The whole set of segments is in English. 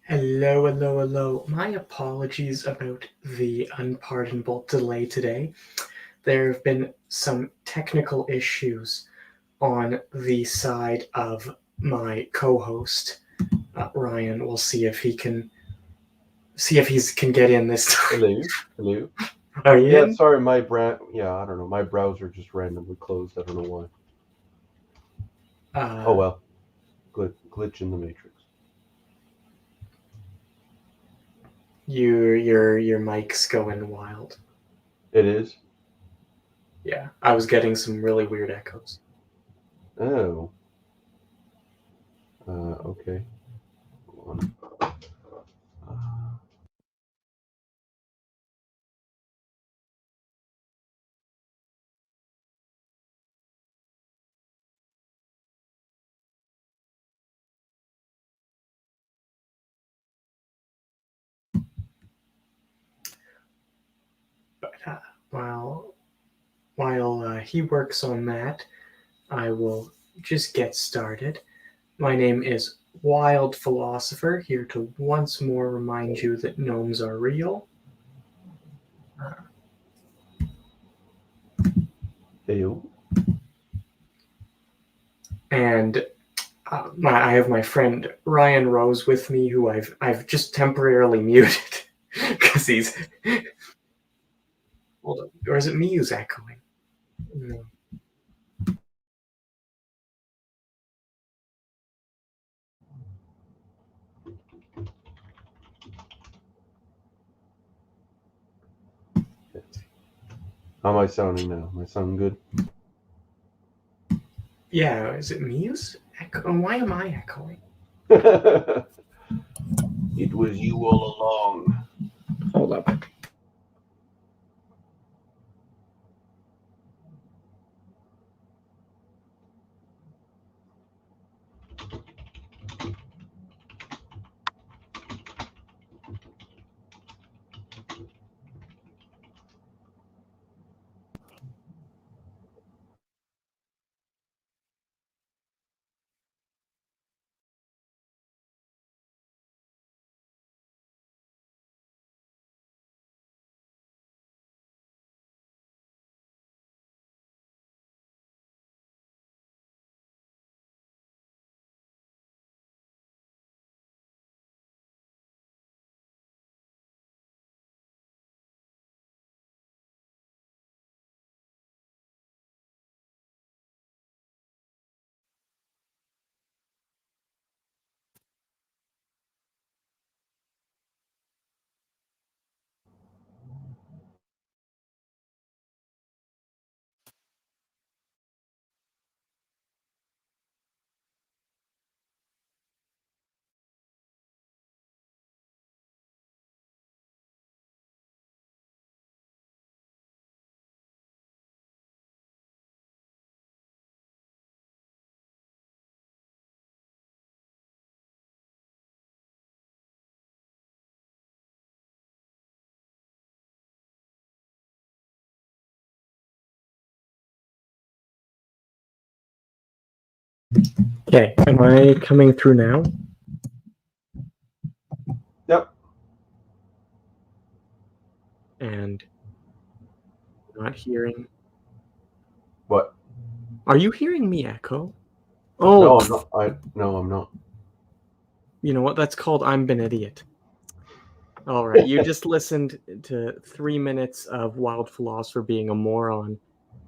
Hello, hello, hello. My apologies about the unpardonable delay today. There have been some technical issues on the side of my co-host, Ryan. We'll see if he can get in this time. Hello. Are you Yeah, in? sorry, I don't know. My browser just randomly closed. I don't know why. Oh well, glitch in the matrix. Your mic's going wild. It is. Yeah, I was getting some really weird echoes. Oh. Okay. Hold on. But while he works on that, I will just get started. My name is Wild Philosopher, here to once more remind you that gnomes are real. Heyo. And I have my friend Ryan Rose with me, who I've just temporarily muted because he's. Hold on, or is it me who's echoing? No. How am I sounding now? Am I sounding good? Yeah, is it me who's echoing? Why am I echoing? It was you all along. Hold up. Okay, am I coming through now? Yep. And not hearing. What? Are you hearing me echo? No, Oh, I'm not. No, I'm not. You know what? That's called I'm Been Idiot. All right, you just listened to 3 minutes of Wild Philosopher being a moron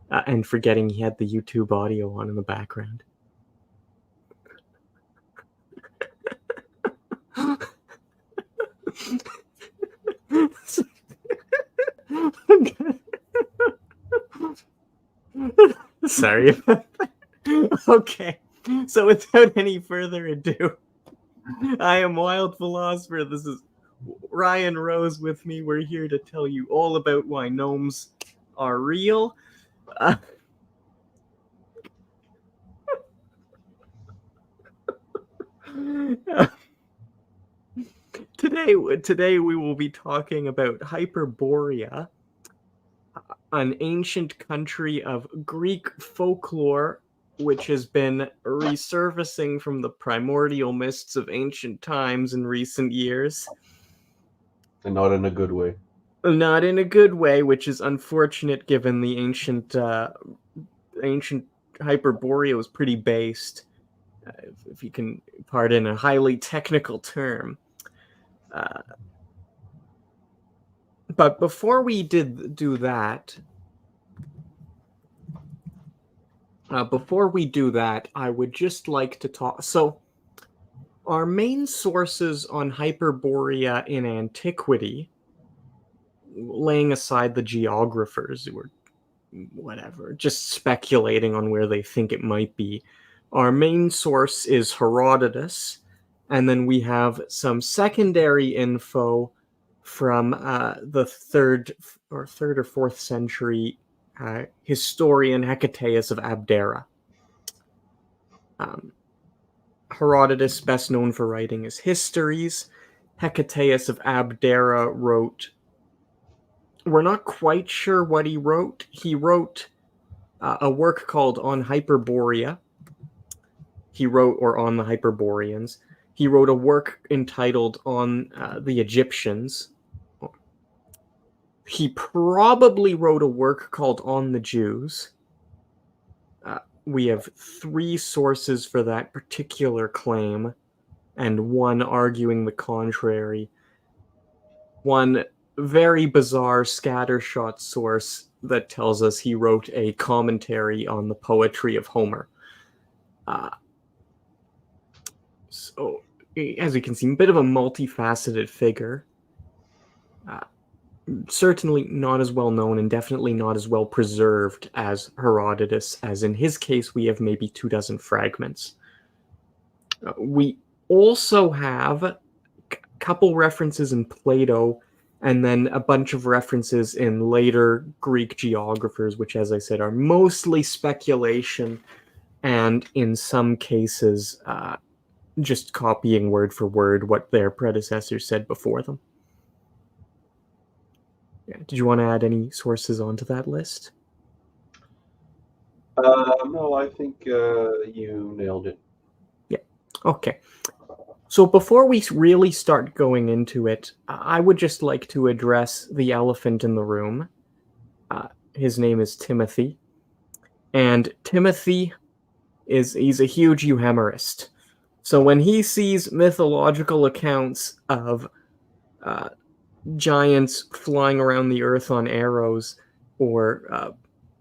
and forgetting he had the YouTube audio on in the background. Sorry about that. Okay, so without any further ado, I am Wild Philosopher. This is Ryan Rose with me. We're here to tell you all about why gnomes are real. Today we will be talking about Hyperborea, an ancient country of Greek folklore which has been resurfacing from the primordial mists of ancient times in recent years. And not in a good way. Not in a good way, which is unfortunate given the ancient Hyperborea was pretty based, if you can pardon a highly technical term. But before we do that, I would just like to talk. So, our main sources on Hyperborea in antiquity, laying aside the geographers who were whatever, just speculating on where they think it might be, our main source is Herodotus, and then we have some secondary info from the third or fourth century historian Hecataeus of Abdera. Herodotus, best known for writing his histories. Hecataeus of Abdera wrote, we're not quite sure what he wrote. He wrote a work called On Hyperborea. He wrote, or On the Hyperboreans. He wrote a work entitled On the Egyptians. He probably wrote a work called On the Jews. We have 3 sources for that particular claim, and one arguing the contrary. One very bizarre scattershot source that tells us he wrote a commentary on the poetry of Homer. So, as you can see, a bit of a multifaceted figure. Certainly not as well known and definitely not as well preserved as Herodotus, as in his case we have maybe 24 fragments. We also have a couple references in Plato and then a bunch of references in later Greek geographers, which, as I said, are mostly speculation and in some cases just copying word for word what their predecessors said before them. Yeah. Did you want to add any sources onto that list? No, I think you nailed it. Yeah. Okay. So before we really start going into it, I would just like to address the elephant in the room. His name is Timothy. And Timothy he's a huge euhemerist. So when he sees mythological accounts of giants flying around the earth on arrows, or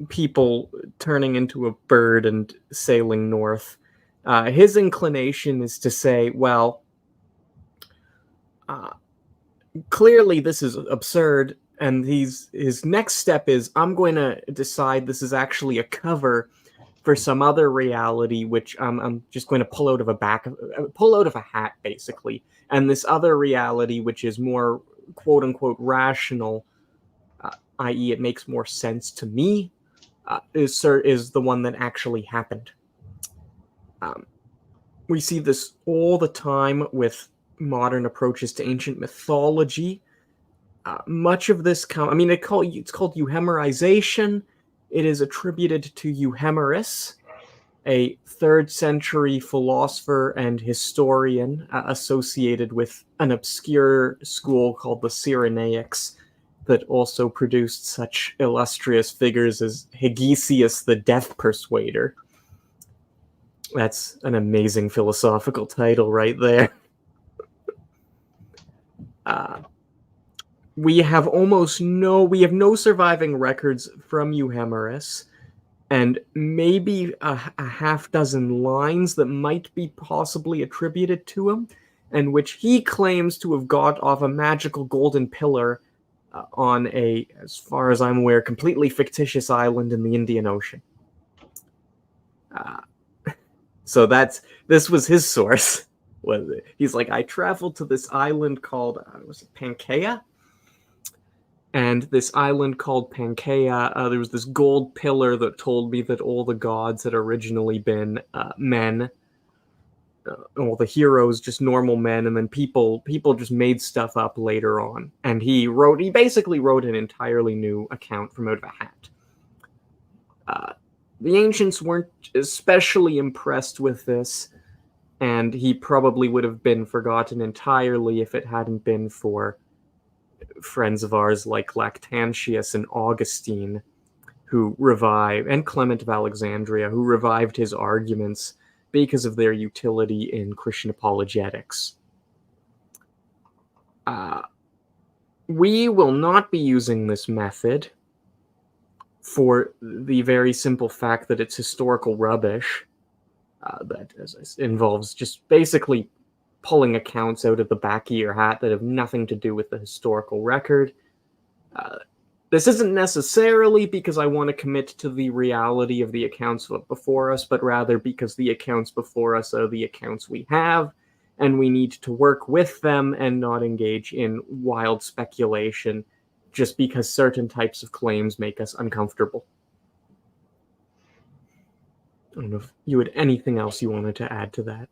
people turning into a bird and sailing north, his inclination is to say, well, clearly this is absurd, and his next step is, I'm going to decide this is actually a cover for some other reality, which I'm just going to pull out of a hat, basically. And this other reality, which is more quote-unquote rational, i.e. it makes more sense to me, is the one that actually happened. We see this all the time with modern approaches to ancient mythology. Much of this it's called euhemerization. It is attributed to Euhemerus, a 3rd century philosopher and historian associated with an obscure school called the Cyrenaics that also produced such illustrious figures as Hegesias the Death Persuader. That's an amazing philosophical title right there. We have no surviving records from Euhemerus, and maybe a half dozen lines that might be possibly attributed to him, and which he claims to have got off a magical golden pillar on a, as far as I'm aware, completely fictitious island in the Indian Ocean. So this was his source. He's like, I traveled to this island called, was it Pangaea? And this island called Pangaea, there was this gold pillar that told me that all the gods had originally been men. All the heroes just normal men, and then people just made stuff up later on. And he basically wrote an entirely new account from out of a hat. The ancients weren't especially impressed with this, and he probably would have been forgotten entirely if it hadn't been for friends of ours like Lactantius and Augustine, who revived, and Clement of Alexandria, who revived his arguments because of their utility in Christian apologetics. We will not be using this method for the very simple fact that it's historical rubbish that involves just basically pulling accounts out of the back of your hat that have nothing to do with the historical record. This isn't necessarily because I want to commit to the reality of the accounts before us, but rather because the accounts before us are the accounts we have, and we need to work with them and not engage in wild speculation just because certain types of claims make us uncomfortable. I don't know if you had anything else you wanted to add to that,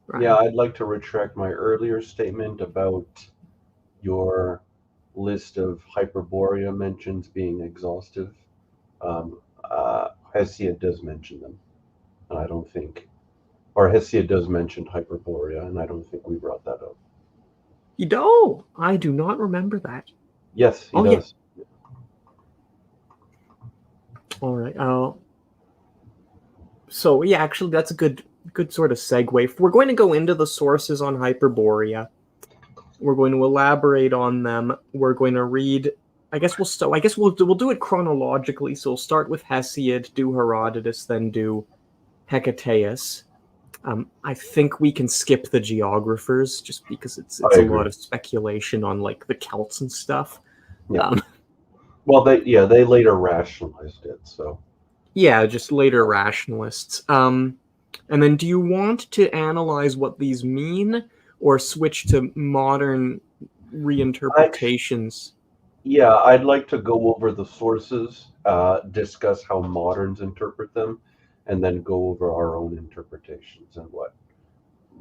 Ryan. Yeah, I'd like to retract my earlier statement about your list of Hyperborea mentions being exhaustive. Hesiod does mention them, and I don't think, or Hesiod does mention Hyperborea, and I don't think we brought that up. I do not remember that. Yes, he does. Yeah. All right. So yeah, actually, that's a good sort of segue. We're going to go into the sources on Hyperborea. We're going to elaborate on them. We're going to read. I guess we'll do it chronologically. So we'll start with Hesiod, do Herodotus, then do Hecataeus. I think we can skip the geographers just because it's a lot of speculation on like the Celts and stuff. Yeah. Well, they later rationalized it, so. Yeah, just later rationalists. And then do you want to analyze what these mean or switch to modern reinterpretations? I'd like to go over the sources, discuss how moderns interpret them, and then go over our own interpretations and what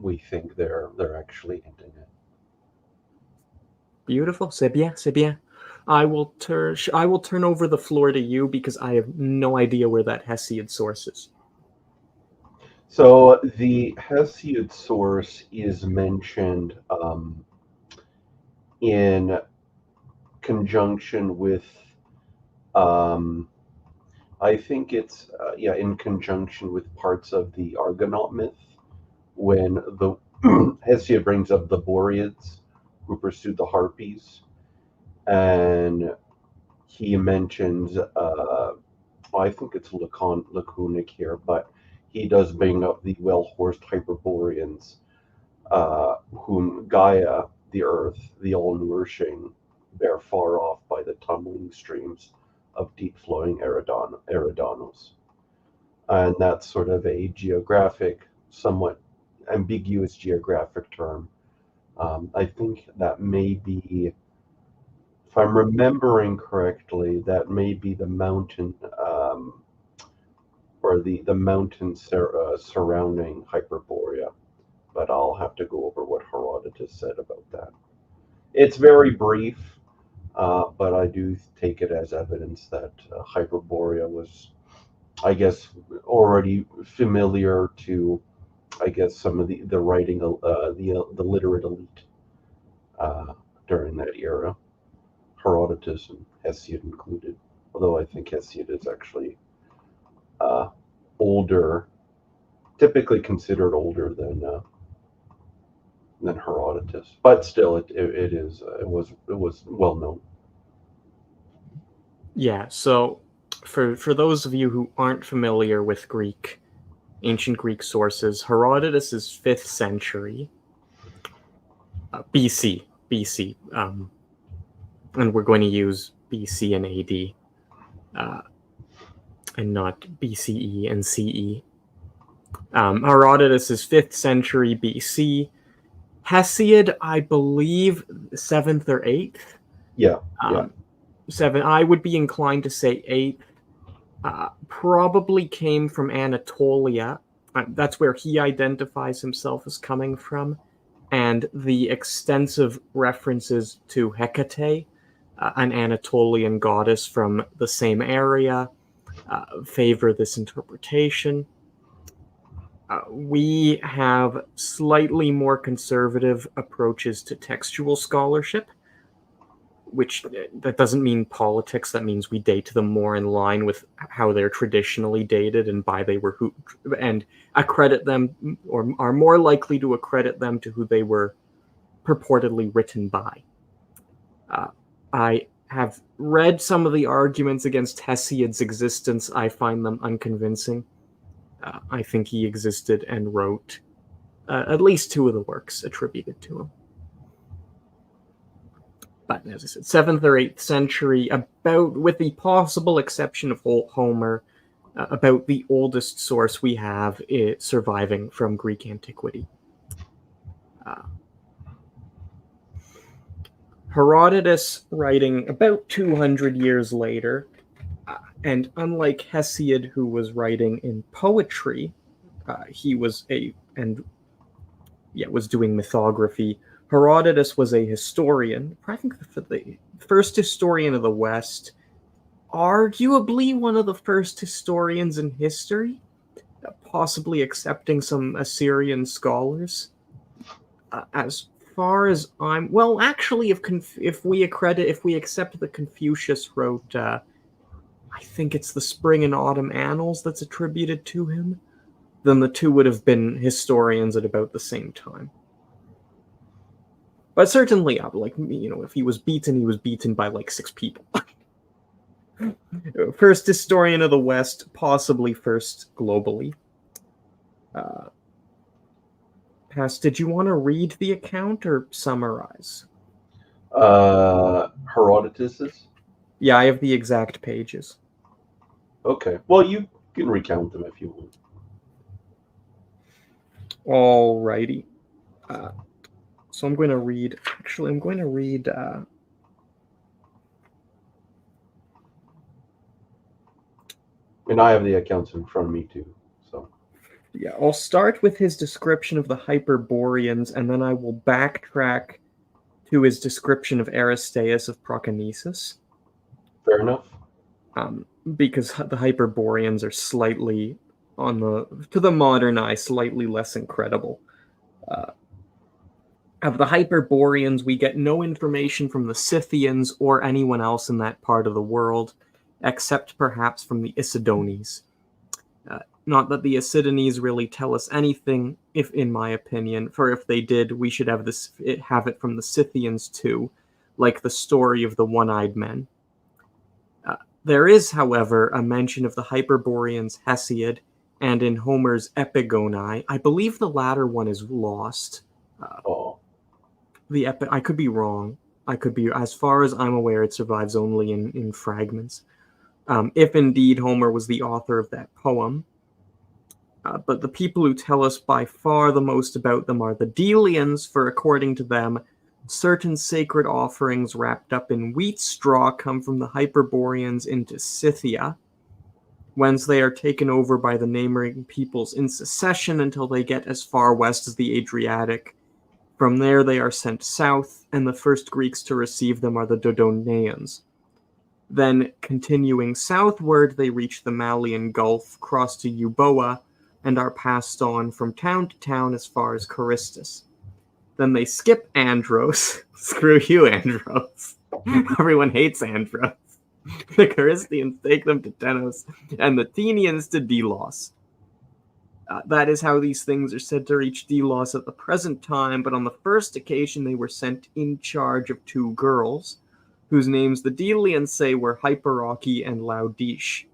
we think they're actually hinting at. Beautiful. C'est bien. I will turn over the floor to you because I have no idea where that Hesiod source is. So the Hesiod source is mentioned in conjunction with, I think it's in conjunction with parts of the Argonaut myth, when the Hesiod brings up the Boreads who pursued the Harpies, and he mentions, I think it's laconic here, but he does bring up the well-horsed Hyperboreans, whom Gaia, the earth, the all-nourishing, bear far off by the tumbling streams of deep-flowing Eridanos. And that's sort of a geographic, somewhat ambiguous geographic term. I think that may be, if I'm remembering correctly, that may be the mountain, or the mountain surrounding Hyperborea. But I'll have to go over what Herodotus said about that. It's very brief, but I do take it as evidence that Hyperborea was, I guess, already familiar to, I guess, some of the writing, the literate elite during that era, Herodotus and Hesiod included. Although I think Hesiod is actually older, typically considered older than Herodotus, but still, it was well known. Yeah. So, for those of you who aren't familiar with ancient Greek sources, Herodotus is 5th century BC, and we're going to use BC and AD, and not BCE and CE. Herodotus is 5th century BC. Hesiod, I believe, 7th or 8th. Yeah. 7. I would be inclined to say 8th. Probably came from Anatolia. That's where he identifies himself as coming from. And the extensive references to Hecate, an Anatolian goddess from the same area, favor this interpretation. We have slightly more conservative approaches to textual scholarship, which that doesn't mean politics. That means we date them more in line with how they're traditionally dated and by they were who, and accredit them, or are more likely to accredit them to who they were purportedly written by. I have read some of the arguments against Hesiod's existence. I find them unconvincing. I think he existed and wrote at least 2 of the works attributed to him. But as I said, 7th or 8th century, about, with the possible exception of Homer, about the oldest source we have surviving from Greek antiquity. Herodotus, writing about 200 years later, and unlike Hesiod, who was writing in poetry, he was was doing mythography. Herodotus was a historian, I think the first historian of the West, arguably one of the first historians in history, possibly accepting some Assyrian scholars. As far as actually, if we accept that Confucius wrote, I think it's the Spring and Autumn Annals that's attributed to him, then the 2 would have been historians at about the same time. But certainly, if he was beaten by like 6 people. First historian of the West, possibly first globally. Did you want to read the account or summarize? Herodotus's? Yeah, I have the exact pages. Okay. Well, you can recount them if you want. Alrighty. So I'm going to read. Actually, I'm going to read. And I have the accounts in front of me too. So. Yeah, I'll start with his description of the Hyperboreans, and then I will backtrack to his description of Aristeas of Proconnesus. Fair enough. Because the Hyperboreans are slightly, to the modern eye, slightly less incredible. Of the Hyperboreans, we get no information from the Scythians or anyone else in that part of the world, except perhaps from the Isidones. Not that the Isidones really tell us anything, in my opinion, for if they did, we should have it from the Scythians too, like the story of the one-eyed men. There is, however, a mention of the Hyperboreans Hesiod, and in Homer's Epigoni. I believe the latter one is lost. I could be wrong. As far as I'm aware, it survives only in fragments. If indeed Homer was the author of that poem. But the people who tell us by far the most about them are the Delians, for according to them, certain sacred offerings wrapped up in wheat straw come from the Hyperboreans into Scythia, whence they are taken over by the neighboring peoples in succession until they get as far west as the Adriatic. From there they are sent south, and the first Greeks to receive them are the Dodonaeans. Then, continuing southward, they reach the Malian Gulf, cross to Euboea, and are passed on from town to town as far as Charistus. Then they skip Andros. Screw you, Andros. Everyone hates Andros. The Charistians take them to Tenos, and the Athenians to Delos. That is how these things are said to reach Delos at the present time, but on the first occasion they were sent in charge of 2 girls, whose names the Delians say were Hyperoche and Laodice.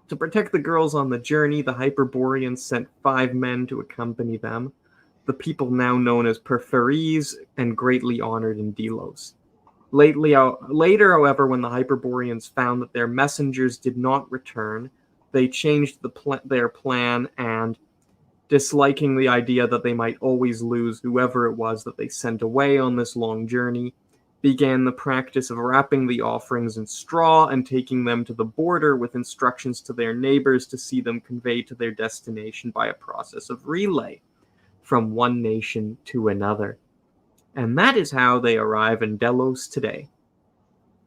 To protect the girls on the journey, the Hyperboreans sent 5 men to accompany them, the people now known as Perpheres and greatly honored in Delos. Later, however, when the Hyperboreans found that their messengers did not return, they changed their plan and, disliking the idea that they might always lose whoever it was that they sent away on this long journey, began the practice of wrapping the offerings in straw and taking them to the border with instructions to their neighbors to see them conveyed to their destination by a process of relay from one nation to another. And that is how they arrive in Delos today.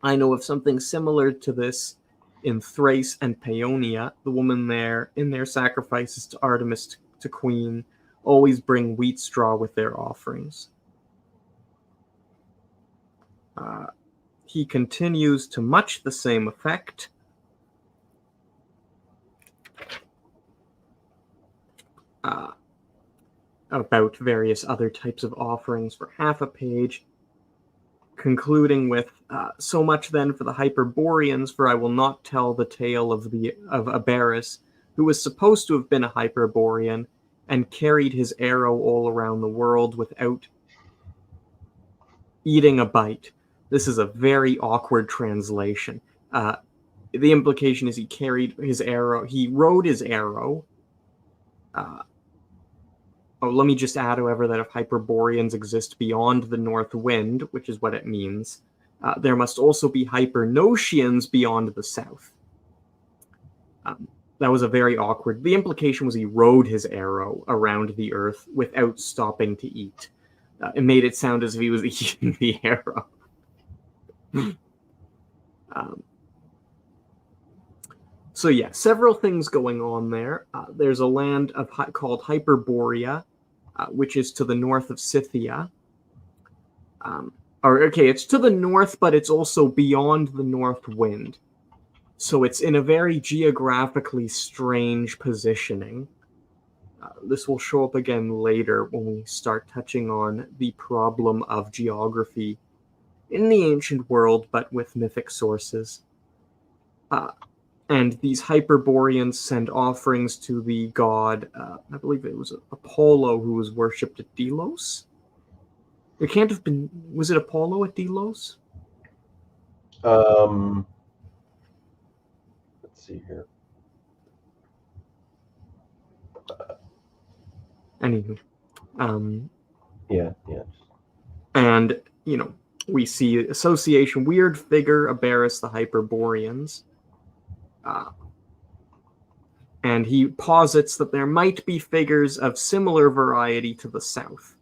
I know of something similar to this in Thrace and Paeonia, the women there, in their sacrifices to Artemis, to Queen, always bring wheat straw with their offerings. He continues to much the same effect. About various other types of offerings for half a page, concluding with, so much then for the Hyperboreans, for I will not tell the tale of Abaris, who was supposed to have been a Hyperborean, and carried his arrow all around the world without eating a bite. This is a very awkward translation. The implication is he carried his arrow, he rode his arrow. Let me just add, however, that if Hyperboreans exist beyond the north wind, which is what it means, there must also be Hypernotians beyond the south. That was a very awkward... The implication was he rode his arrow around the earth without stopping to eat. It made it sound as if he was eating the arrow. So yeah, several things going on there. There's a land called Hyperborea, which is to the north of Scythia. It's to the north, but it's also beyond the north wind. So it's in a very geographically strange positioning. This will show up again later when we start touching on the problem of geography in the ancient world, but with mythic sources. And these Hyperboreans send offerings to the god, I believe it was Apollo, who was worshipped at Delos? It can't have been... Was it Apollo at Delos? Let's see here. Anywho. Yeah. And, we see association, weird figure, Abaris the Hyperboreans. And he posits that there might be figures of similar variety to the south.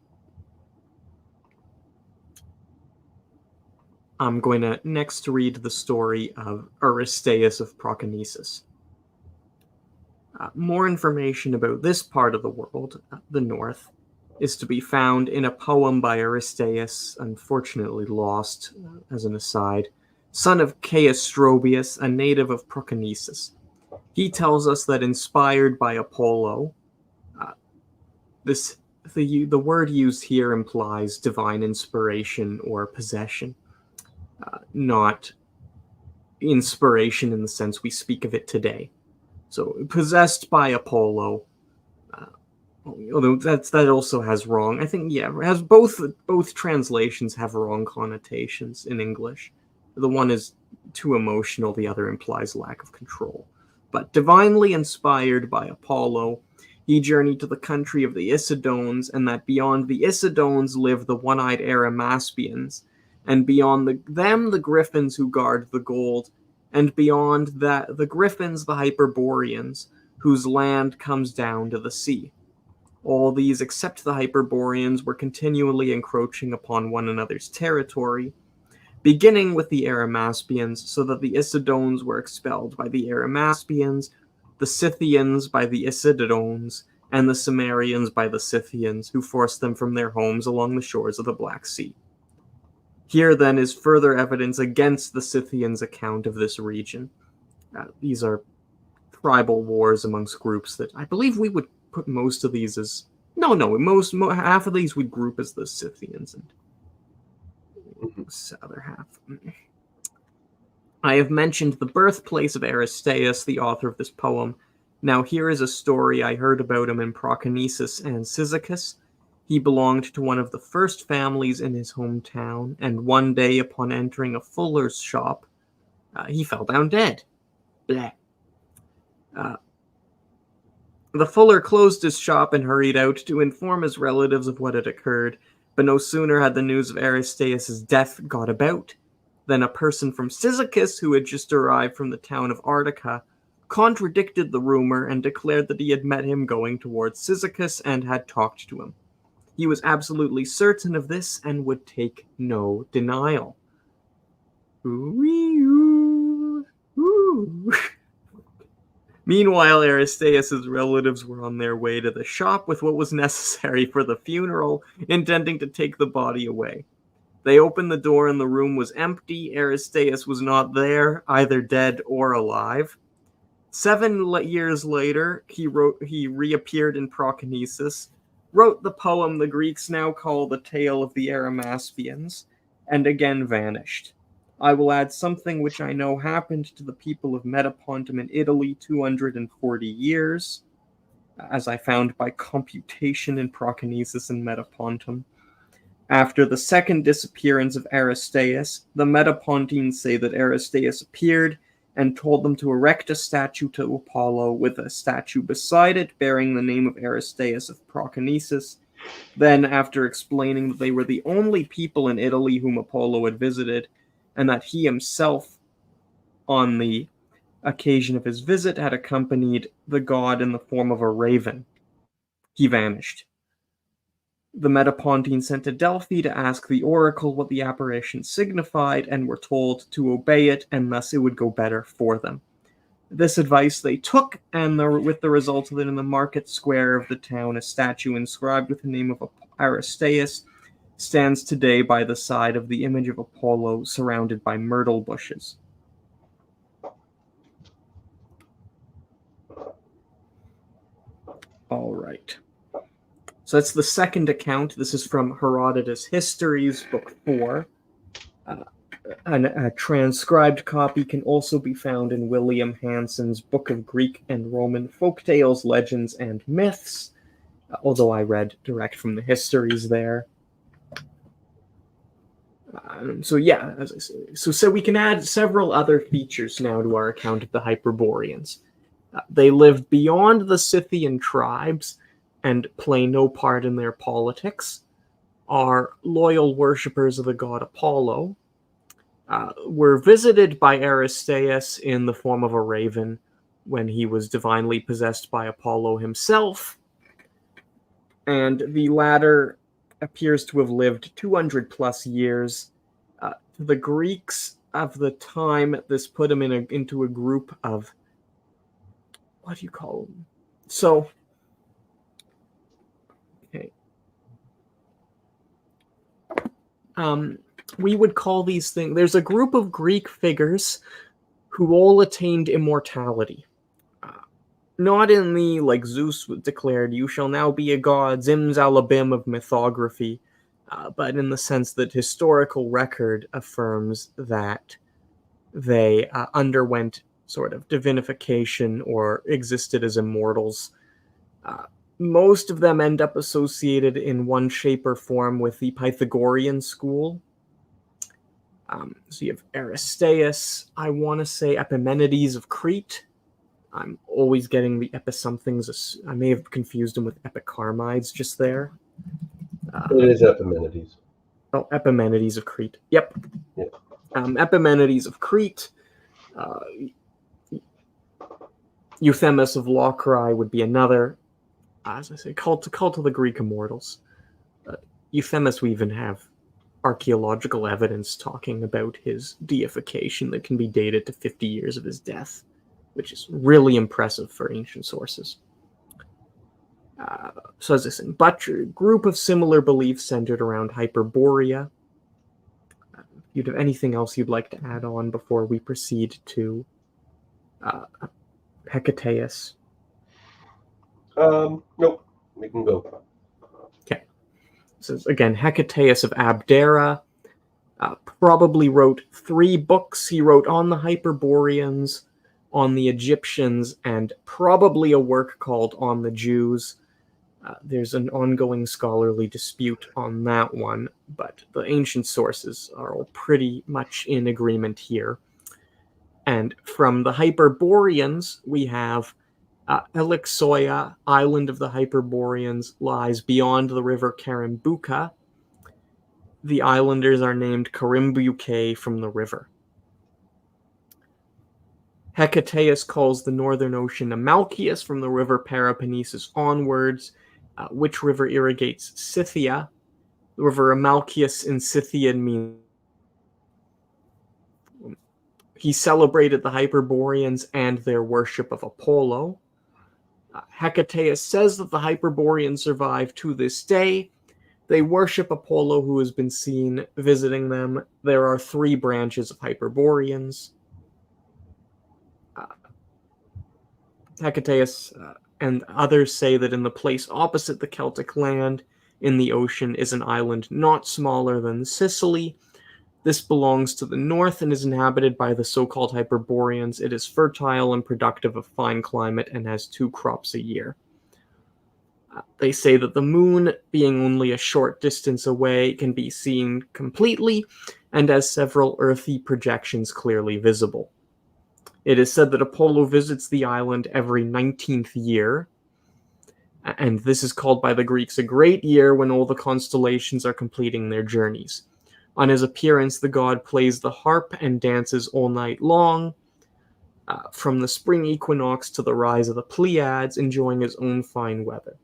I'm going to next read the story of Aristeus of Proconesus. More information about this part of the world, the north, is to be found in a poem by Aristeus, unfortunately lost, as an aside, son of Caestrobius, a native of Proconesus. He tells us that inspired by Apollo, the word used here implies divine inspiration or possession, not inspiration in the sense we speak of it today. So possessed by Apollo, although that also has wrong. I think has both translations have wrong connotations in English. The one is too emotional, the other implies lack of control. But divinely inspired by Apollo, he journeyed to the country of the Isidones, and that beyond the Isidones live the one-eyed Arimaspians, and beyond them the Griffins who guard the gold, and beyond that the Griffins the Hyperboreans, whose land comes down to the sea. All these, except the Hyperboreans, were continually encroaching upon one another's territory, beginning with the Arimaspians, so that the Isidones were expelled by the Arimaspians, the Scythians by the Isidones, and the Cimmerians by the Scythians, who forced them from their homes along the shores of the Black Sea. Here, then, is further evidence against the Scythians' account of this region. These are tribal wars amongst groups that I believe we would put most of these as... half of these would group as the Scythians, and this other half. I have mentioned the birthplace of Aristeus, the author of this poem. Now here is a story I heard about him in Proconesus and Cyzicus. He belonged to one of the first families in his hometown, and one day upon entering a fuller's shop, he fell down dead. Bleh. The fuller closed his shop and hurried out to inform his relatives of what had occurred, but no sooner had the news of Aristeus' death got about than a person from Cyzicus, who had just arrived from the town of Artica, contradicted the rumor and declared that he had met him going towards Cyzicus and had talked to him. He was absolutely certain of this and would take no denial. Ooh-wee-oo. Ooh. Meanwhile, Aristaeus' relatives were on their way to the shop with what was necessary for the funeral, intending to take the body away. They opened the door and the room was empty. Aristaeus was not there, either dead or alive. 7 years later, he reappeared in Proconesus, wrote the poem the Greeks now call the Tale of the Arimaspians, and again vanished. I will add something which I know happened to the people of Metapontum in Italy 240 years, as I found by computation in Proconesus and Metapontum. After the second disappearance of Aristaeus, the Metapontines say that Aristaeus appeared and told them to erect a statue to Apollo with a statue beside it bearing the name of Aristaeus of Proconesus. Then, after explaining that they were the only people in Italy whom Apollo had visited, and that he himself, on the occasion of his visit, had accompanied the god in the form of a raven, he vanished. The Metapontines sent to Delphi to ask the oracle what the apparition signified, and were told to obey it, and thus it would go better for them. This advice they took, and with the result that in the market square of the town, a statue inscribed with the name of Aristaeus stands today by the side of the image of Apollo, surrounded by myrtle bushes. All right. So that's the second account. This is from Herodotus' Histories, Book 4. A transcribed copy can also be found in William Hanson's Book of Greek and Roman Folktales, Legends, and Myths, although I read direct from the Histories there. So yeah, as I say, so we can add several other features now to our account of the Hyperboreans. They lived beyond the Scythian tribes and play no part in their politics, are loyal worshippers of the god Apollo, were visited by Aristaeus in the form of a raven when he was divinely possessed by Apollo himself, and the latter appears to have lived 200 plus years. To the Greeks of the time, this put him into a group of, what do you call them? So, okay. We would call these things, there's a group of Greek figures who all attained immortality. Not in the, like Zeus declared, you shall now be a god, zimzalabim of mythography, but in the sense that historical record affirms that they underwent sort of divinification or existed as immortals. Most of them end up associated in one shape or form with the Pythagorean school. So you have Aristaeus, I want to say Epimenides of Crete. I'm always getting the episomethings. I may have confused them with Epicharmides just there. It is Epimenides. Oh, Epimenides of Crete. Yep. Epimenides of Crete. Euthymus of Locri would be another. As I say, cult of the Greek immortals. Euthymus, we even have archaeological evidence talking about his deification that can be dated to 50 years of his death, which is really impressive for ancient sources. So as I said, but a group of similar beliefs centered around Hyperborea. You'd have anything else you'd like to add on before we proceed to Hecataeus? Nope. We can go. Okay. So again, Hecataeus of Abdera probably wrote 3 books. He wrote on the Hyperboreans, on the Egyptians, and probably a work called On the Jews. There's an ongoing scholarly dispute on that one, but the ancient sources are all pretty much in agreement here. And from the Hyperboreans, we have Elixoia, island of the Hyperboreans, lies beyond the river Karimbuka. The islanders are named Karimbuke from the river. Hecataeus calls the northern ocean Amalchius from the river Peloponnesus onwards, which river irrigates Scythia. The river Amalchius in Scythian means He celebrated the Hyperboreans and their worship of Apollo. Hecataeus says that the Hyperboreans survive to this day. They worship Apollo, who has been seen visiting them. There are 3 branches of Hyperboreans. Hecataeus and others say that in the place opposite the Celtic land in the ocean is an island not smaller than Sicily. This belongs to the north and is inhabited by the so-called Hyperboreans. It is fertile and productive of fine climate and has 2 crops a year. They say that the moon, being only a short distance away, can be seen completely and has several earthy projections clearly visible. It is said that Apollo visits the island every 19th year, and this is called by the Greeks a great year when all the constellations are completing their journeys. On his appearance, the god plays the harp and dances all night long, from the spring equinox to the rise of the Pleiades, enjoying his own fine weather.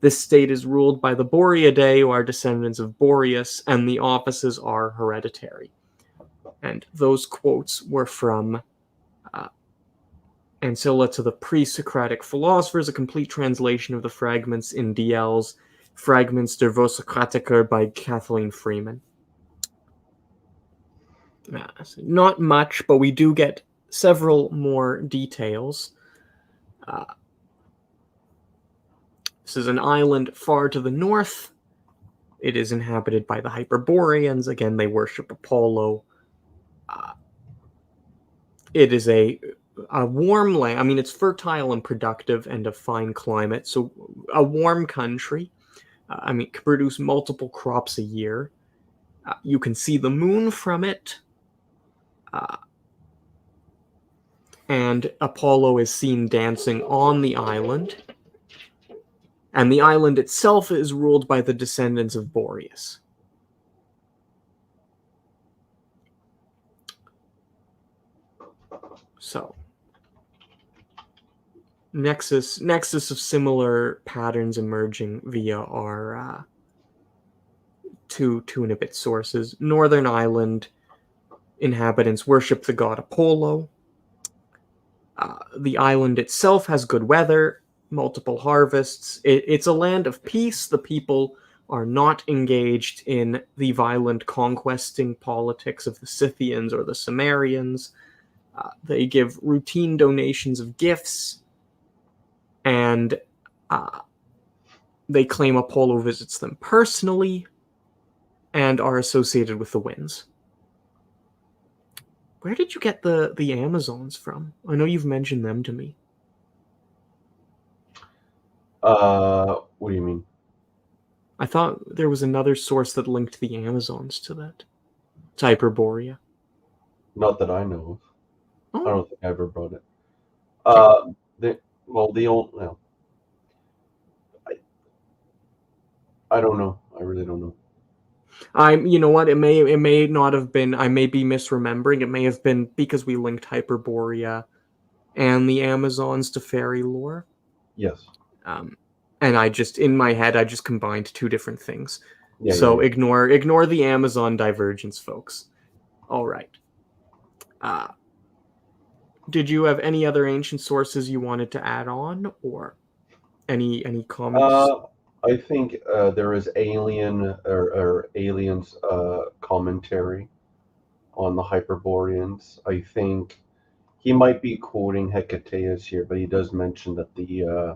This state is ruled by the Boreadae, who are descendants of Boreas, and the offices are hereditary. And those quotes were from Ancilla to the Pre-Socratic Philosophers, a complete translation of the fragments in DL's Fragments der Vorsokratiker by Kathleen Freeman. Not much, but we do get several more details. This is an island far to the north. It is inhabited by the Hyperboreans. Again, they worship Apollo. It is a warm land. I mean, it's fertile and productive and of fine climate. So a warm country. It can produce multiple crops a year. You can see the moon from it. And Apollo is seen dancing on the island. And the island itself is ruled by the descendants of Boreas. So, nexus of similar patterns emerging via our two and a bit sources. Northern Island inhabitants worship the god Apollo. The island itself has good weather, multiple harvests. It's a land of peace. The people are not engaged in the violent conquesting politics of the Scythians or the Cimmerians. They give routine donations of gifts, and they claim Apollo visits them personally and are associated with the winds. Where did you get the Amazons from? I know you've mentioned them to me. What do you mean? I thought there was another source that linked the Amazons to that. To Hyperborea. Not that I know of. Oh. I don't think I ever brought it. I don't know. I really don't know. You know what? It may not have been. I may be misremembering. It may have been because we linked Hyperborea and the Amazons to fairylore. Yes. And I just in my head I just combined 2 different things. Yeah, so yeah. Ignore the Amazon divergence, folks. All right. Did you have any other ancient sources you wanted to add on, or any comments? I think there is Aliens commentary on the Hyperboreans. I think he might be quoting Hecataeus here, but he does mention that the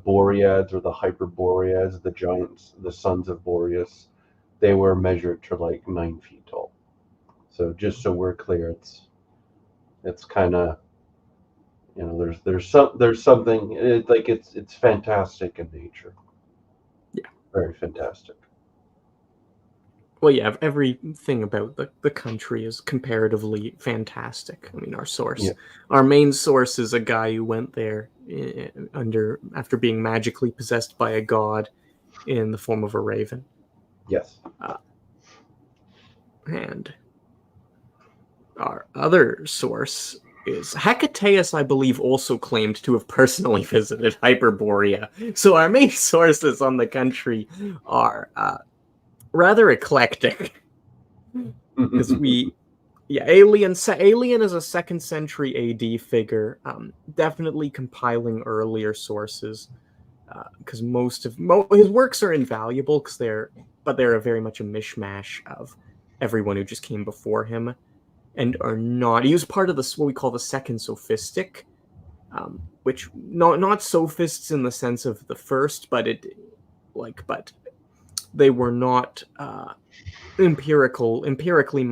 Boreads or the Hyperboreads, the giants, the sons of Boreas, they were measured to like 9 feet tall. So just so we're clear, it's kind of, there's something it's fantastic in nature. Yeah, very fantastic. Well, yeah, everything about the country is comparatively fantastic. I mean, our main source is a guy who went there after being magically possessed by a god in the form of a raven. Yes. And our other source is Hecataeus, I believe, also claimed to have personally visited Hyperborea. So our main sources on the country are rather eclectic. Because Yeah, Alien is a 2nd century AD figure, definitely compiling earlier sources, because his works are invaluable because they're very much a mishmash of everyone who just came before him, and are not. He was part of what we call the Second Sophistic, which not sophists in the sense of the first, but but they were not empirically.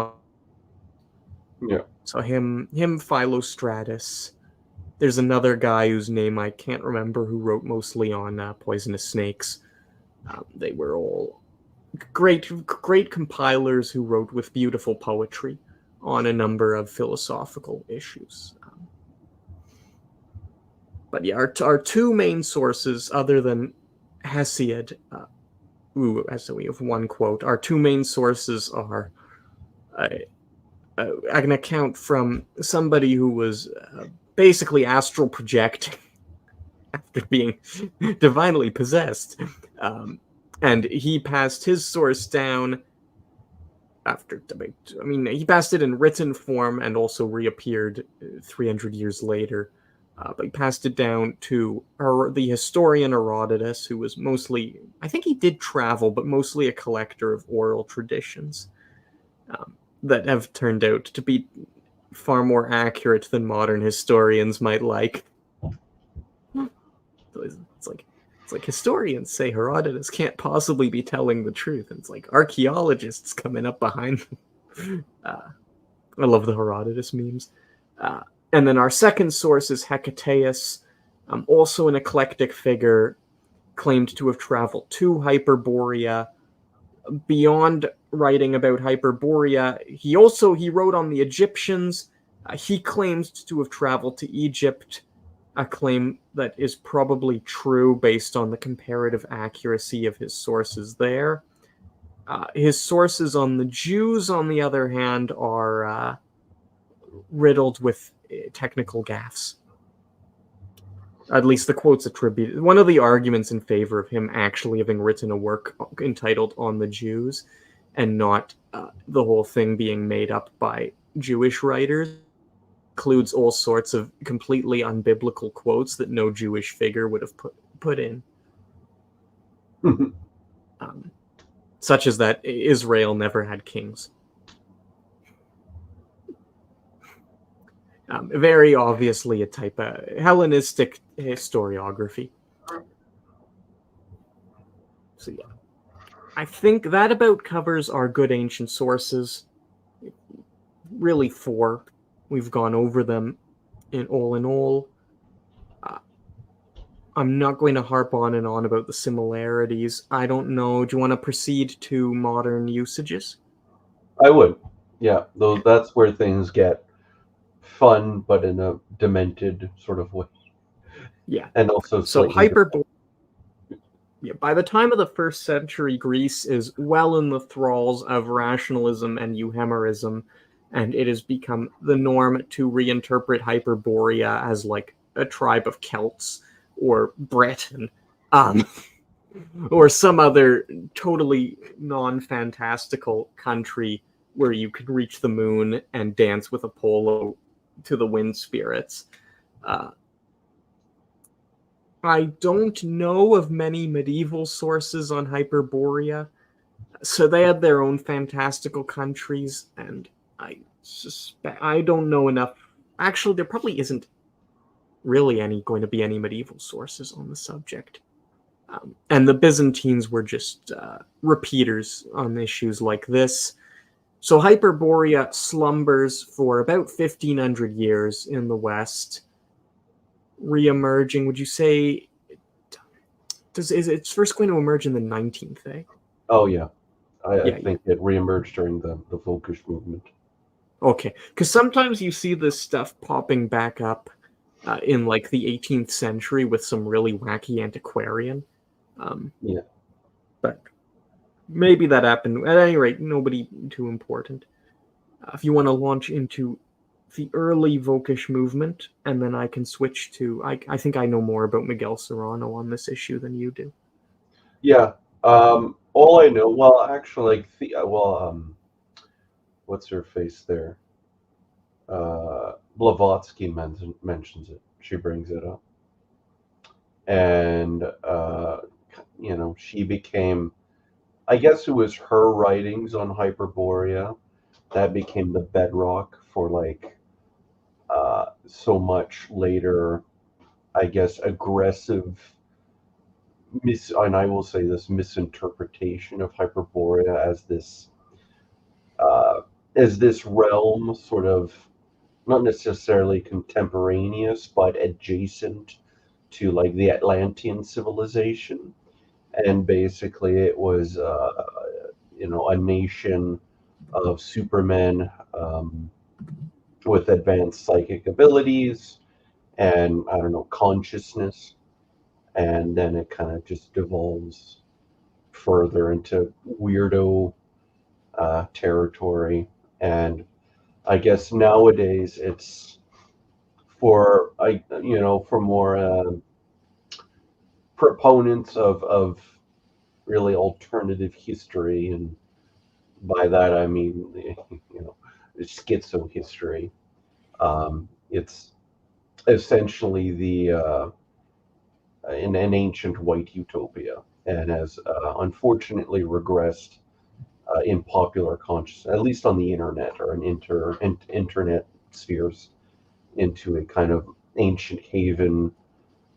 Yeah. So him, Philostratus. There's another guy whose name I can't remember who wrote mostly on poisonous snakes. They were all great compilers who wrote with beautiful poetry on a number of philosophical issues. But yeah, our two main sources, other than Hesiod, so we have one quote. Our two main sources are an account from somebody who was basically astral projecting after being divinely possessed. And he passed his source down after, he passed it in written form and also reappeared 300 years later. But he passed it down to the historian Herodotus, who was mostly, I think he did travel, but mostly a collector of oral traditions that have turned out to be far more accurate than modern historians might like. It's like historians say Herodotus can't possibly be telling the truth, and it's like archaeologists coming up behind them. I love the Herodotus memes. And then our second source is Hecataeus, also an eclectic figure, claimed to have traveled to Hyperborea. Beyond writing about Hyperborea, he wrote on the Egyptians. He claims to have traveled to Egypt, a claim that is probably true based on the comparative accuracy of his sources there. His sources on the Jews, on the other hand, are riddled with technical gaffes. At least the quotes attributed. One of the arguments in favor of him actually having written a work entitled On the Jews, and not the whole thing being made up by Jewish writers, includes all sorts of completely unbiblical quotes that no Jewish figure would have put in. Such as that Israel never had kings. Very obviously a type of Hellenistic historiography. So yeah, I think that about covers our good ancient sources. Really 4. We've gone over them in all. I'm not going to harp on and on about the similarities. I don't know. Do you want to proceed to modern usages? I would. Yeah, though that's where things get fun, but in a demented sort of way. Yeah. And also so Hyperborea. Yeah, by the time of the 1st century, Greece is well in the thralls of rationalism and euhemerism, and it has become the norm to reinterpret Hyperborea as like a tribe of Celts or Breton, or some other totally non-fantastical country where you could reach the moon and dance with Apollo to the wind spirits. I don't know of many medieval sources on Hyperborea, so they had their own fantastical countries, and I suspect I don't know enough. Actually, there probably isn't really going to be any medieval sources on the subject. And the Byzantines were just repeaters on issues like this. So Hyperborea slumbers for about 1,500 years in the West, re-emerging. Would you say is it's first going to emerge in the 19th, eh? Oh yeah. I think it re-emerged during the Volkish movement. Okay, because sometimes you see this stuff popping back up in like the 18th century with some really wacky antiquarian. Yeah. But maybe that happened. At any rate, nobody too important. If you want to launch into the early Volkish movement, and then I can switch to... I think I know more about Miguel Serrano on this issue than you do. Yeah. All I know... Well, actually, what's her face there? Blavatsky mentions it. She brings it up. And, she became, I guess it was her writings on Hyperborea that became the bedrock for so much later, I guess, aggressive and I will say this, misinterpretation of Hyperborea as this realm, sort of not necessarily contemporaneous but adjacent to the Atlantean civilization. And basically it was a nation of supermen, with advanced psychic abilities and, I don't know, consciousness. And then it kind of just devolves further into weirdo territory. And I guess nowadays it's for more proponents of really alternative history, and by that I mean schizo history. It's essentially an ancient white utopia, and has unfortunately regressed in popular consciousness, at least on the internet or internet spheres, into a kind of ancient haven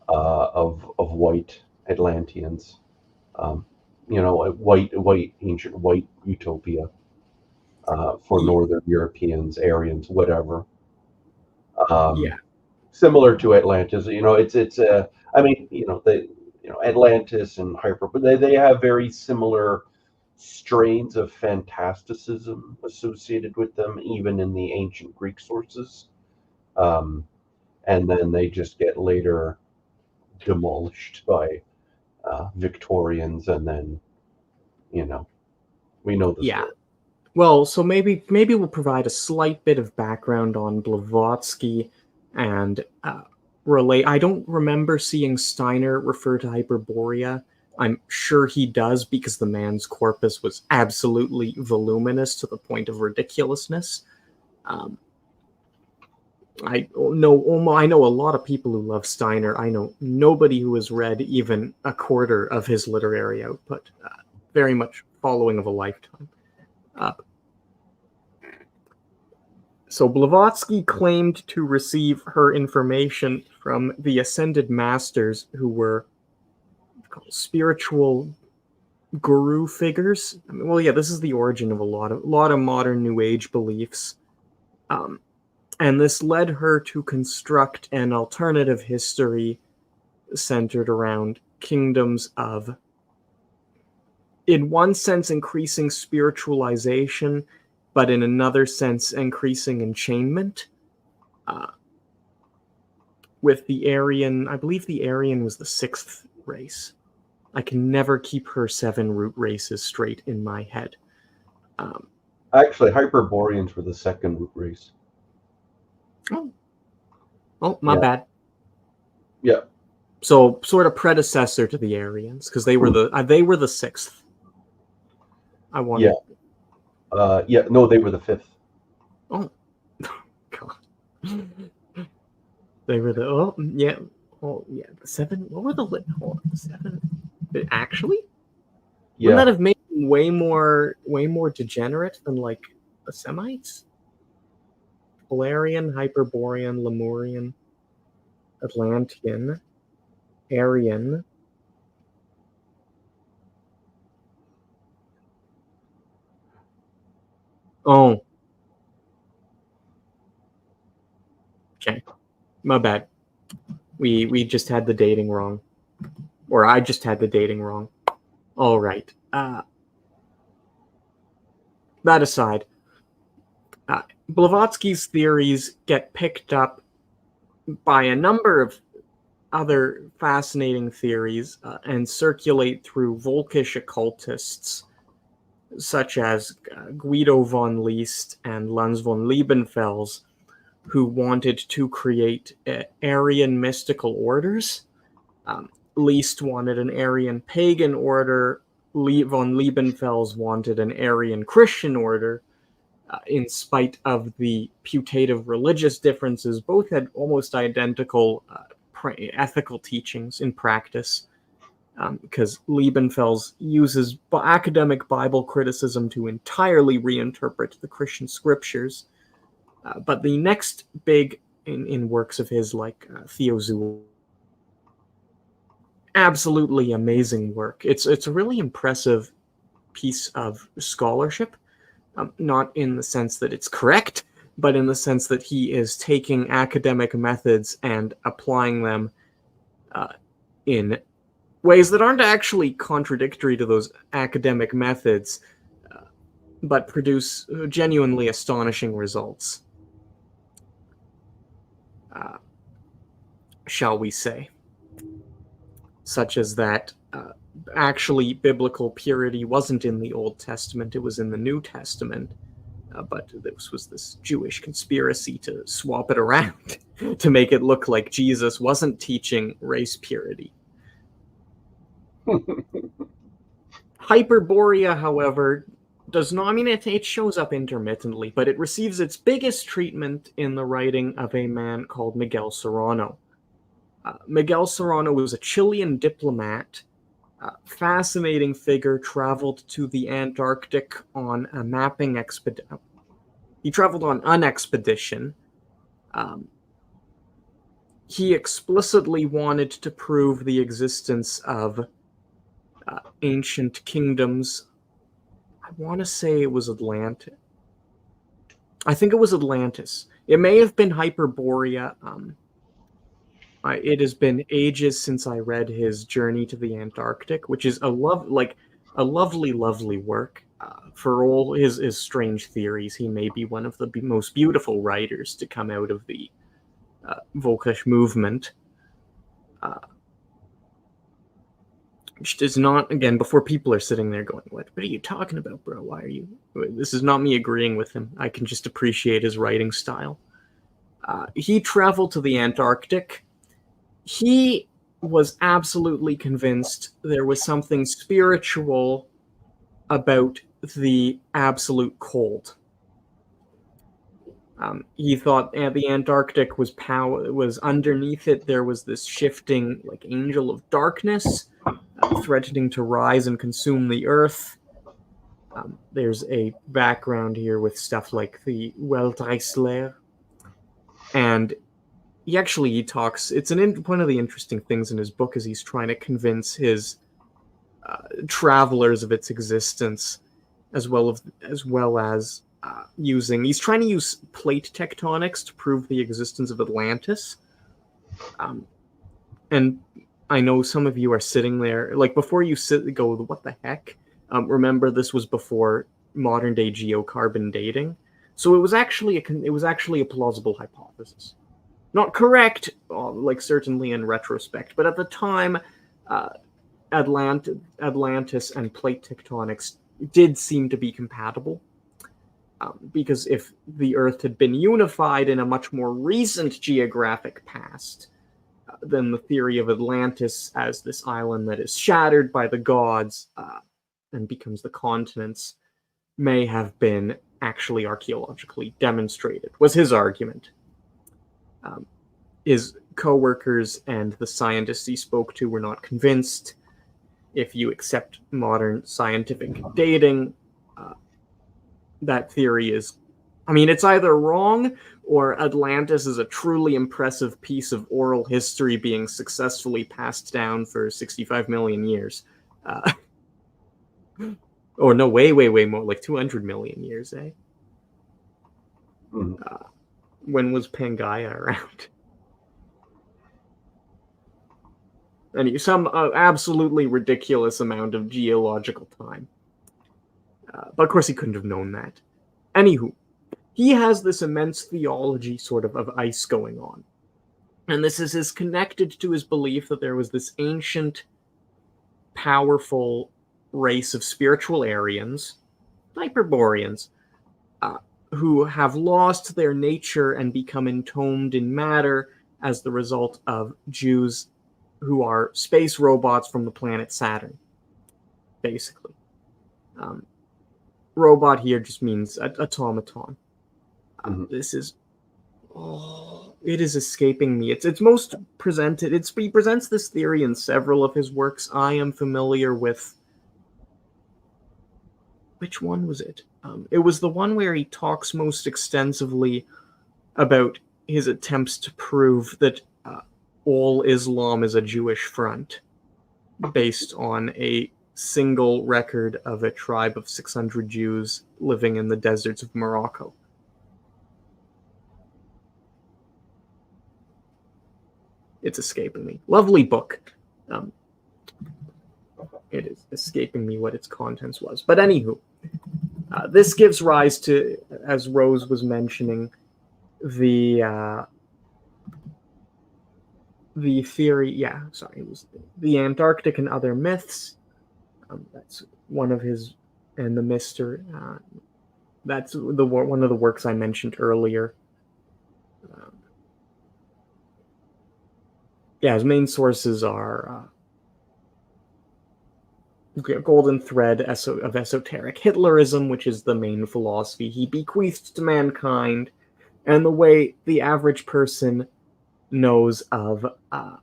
of white Atlanteans, a ancient white utopia for Northern Europeans, Aryans, whatever. Yeah. Similar to Atlantis, Atlantis and they have very similar strains of fantasticism associated with them, even in the ancient Greek sources. And then they just get later demolished by Victorians, and then, we know the Yeah. story. Well, so maybe we'll provide a slight bit of background on Blavatsky and relate. I don't remember seeing Steiner refer to Hyperborea. I'm sure he does, because the man's corpus was absolutely voluminous to the point of ridiculousness. I know a lot of people who love Steiner. I know nobody who has read even a quarter of his literary output. Very much following of a lifetime. So Blavatsky claimed to receive her information from the ascended masters, who were spiritual guru figures. This is the origin of a lot of modern New Age beliefs. And this led her to construct an alternative history centered around kingdoms of, in one sense, increasing spiritualization, but in another sense, increasing enchainment. With the Aryan, I believe the Aryan was the 6th race. I can never keep her 7 root races straight in my head. Actually, Hyperboreans were the 2nd root race. Oh, my bad. Yeah. So sort of predecessor to the Aryans, because they were the 6th. I wanted. Yeah. No, they were the 5th. Oh, God. They were the the 7. What were the 7? Actually, wouldn't that have made them way more degenerate than the Semites? Valerian, Hyperborean, Lemurian, Atlantean, Aryan. Oh. Okay. My bad. We just had the dating wrong. Or I just had the dating wrong. All right. That aside, Blavatsky's theories get picked up by a number of other fascinating theories and circulate through Volkish occultists such as Guido von List and Lanz von Liebenfels, who wanted to create Aryan mystical orders. List wanted an Aryan pagan order. Von Liebenfels wanted an Aryan Christian order. in spite of the putative religious differences, both had almost identical ethical teachings in practice, because Liebenfels uses academic Bible criticism to entirely reinterpret the Christian scriptures. But the next big in works of his, like Theozoology, absolutely amazing work. It's a really impressive piece of scholarship, not in the sense that it's correct, but in the sense that he is taking academic methods and applying them in ways that aren't actually contradictory to those academic methods, but produce genuinely astonishing results, shall we say. Such as that actually biblical purity wasn't in the Old Testament, it was in the New Testament. But this was this Jewish conspiracy to swap it around to make it look like Jesus wasn't teaching race purity. Hyperborea, however, does not, I mean, it shows up intermittently, but it receives its biggest treatment in the writing of a man called Miguel Serrano. Miguel Serrano was a Chilean diplomat, fascinating figure, traveled to the Antarctic on a mapping expedition. He traveled on an expedition. He explicitly wanted to prove the existence of ancient kingdoms. I want to say it was Atlantis. I think it was Atlantis. It may have been Hyperborea. It has been ages since I read his Journey to the Antarctic, which is a lovely, lovely work. For all his strange theories, he may be one of the most beautiful writers to come out of the Volkish movement. Which does not, again, before people are sitting there going, what are you talking about, bro? Why are you... This is not me agreeing with him. I can just appreciate his writing style. He traveled to the Antarctic. He was absolutely convinced there was something spiritual about the absolute cold. He thought the Antarctic was underneath it. There was this shifting, like, angel of darkness threatening to rise and consume the earth. There's a background here with stuff like the Weltreisler, and he talks. It's one of the interesting things in his book is he's trying to convince his travelers of its existence, as well as he's trying to use plate tectonics to prove the existence of Atlantis. And I know some of you are sitting there, like, before you go, what the heck? Remember, this was before modern day geocarbon dating, so it was actually a plausible hypothesis. Not correct, like, certainly in retrospect, but at the time, Atlantis and plate tectonics did seem to be compatible. Because if the Earth had been unified in a much more recent geographic past, then the theory of Atlantis as this island that is shattered by the gods and becomes the continents may have been actually archaeologically demonstrated, was his argument. His co-workers and the scientists he spoke to were not convinced. If you accept modern scientific dating, that theory is, I mean, it's either wrong or Atlantis is a truly impressive piece of oral history being successfully passed down for 65 million years. Or no, way more, like 200 million years, eh? When was Pangaea around? And some absolutely ridiculous amount of geological time. But of course he couldn't have known that. Anywho, he has this immense theology sort of ice going on. And this is connected to his belief that there was this ancient, powerful race of spiritual Aryans, Hyperboreans, who have lost their nature and become entombed in matter as the result of Jews who are space robots from the planet Saturn, basically. robot here just means automaton. This is... it is escaping me. It's most presented... he presents this theory in several of his works. I am familiar with... Which one was it? It was the one where he talks most extensively about his attempts to prove that all Islam is a Jewish front, based on a single record of a tribe of 600 Jews living in the deserts of Morocco. It's escaping me. Lovely book. It is escaping me what its contents was. But anywho, this gives rise to, as Rose was mentioning, the theory, it was the Antarctic and Other Myths. That's one of his, and the Mister. That's one of the works I mentioned earlier. His main sources are Golden Thread of Esoteric Hitlerism, which is the main philosophy he bequeathed to mankind, and the way the average person knows of... I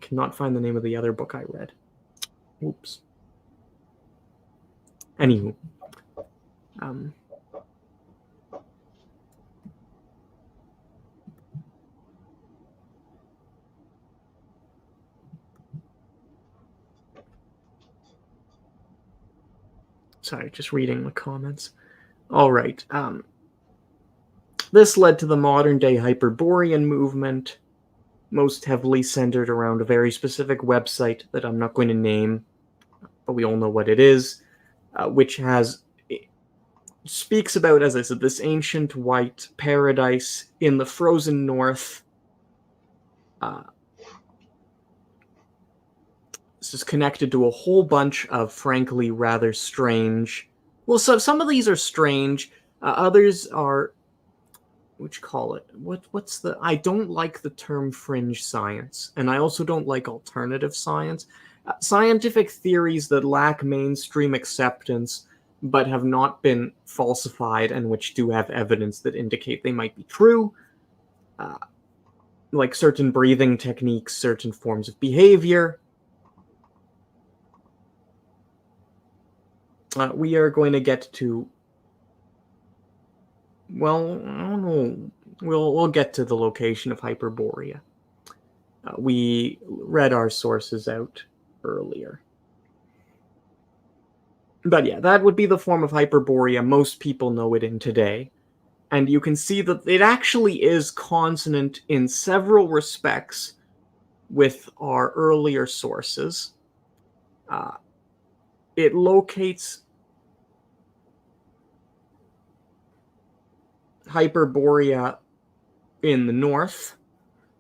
cannot find the name of the other book I read. Oops. Anywho. Sorry, just reading the comments. All right. This led to the modern-day Hyperborean movement, most heavily centered around a very specific website that I'm not going to name, but we all know what it is, which speaks about, as I said, this ancient white paradise in the frozen north. This is connected to a whole bunch of, frankly, rather strange... Well, so some of these are strange. Others are... What's the... I don't like the term fringe science, and I also don't like alternative science. Scientific theories that lack mainstream acceptance, but have not been falsified, and which do have evidence that indicate they might be true. Like certain breathing techniques, certain forms of behavior. We are going to get to... Well, I don't know. We'll get to the location of Hyperborea. We read our sources out earlier. But yeah, that would be the form of Hyperborea most people know it in today. And you can see that it actually is consonant in several respects with our earlier sources. It locates Hyperborea in the north,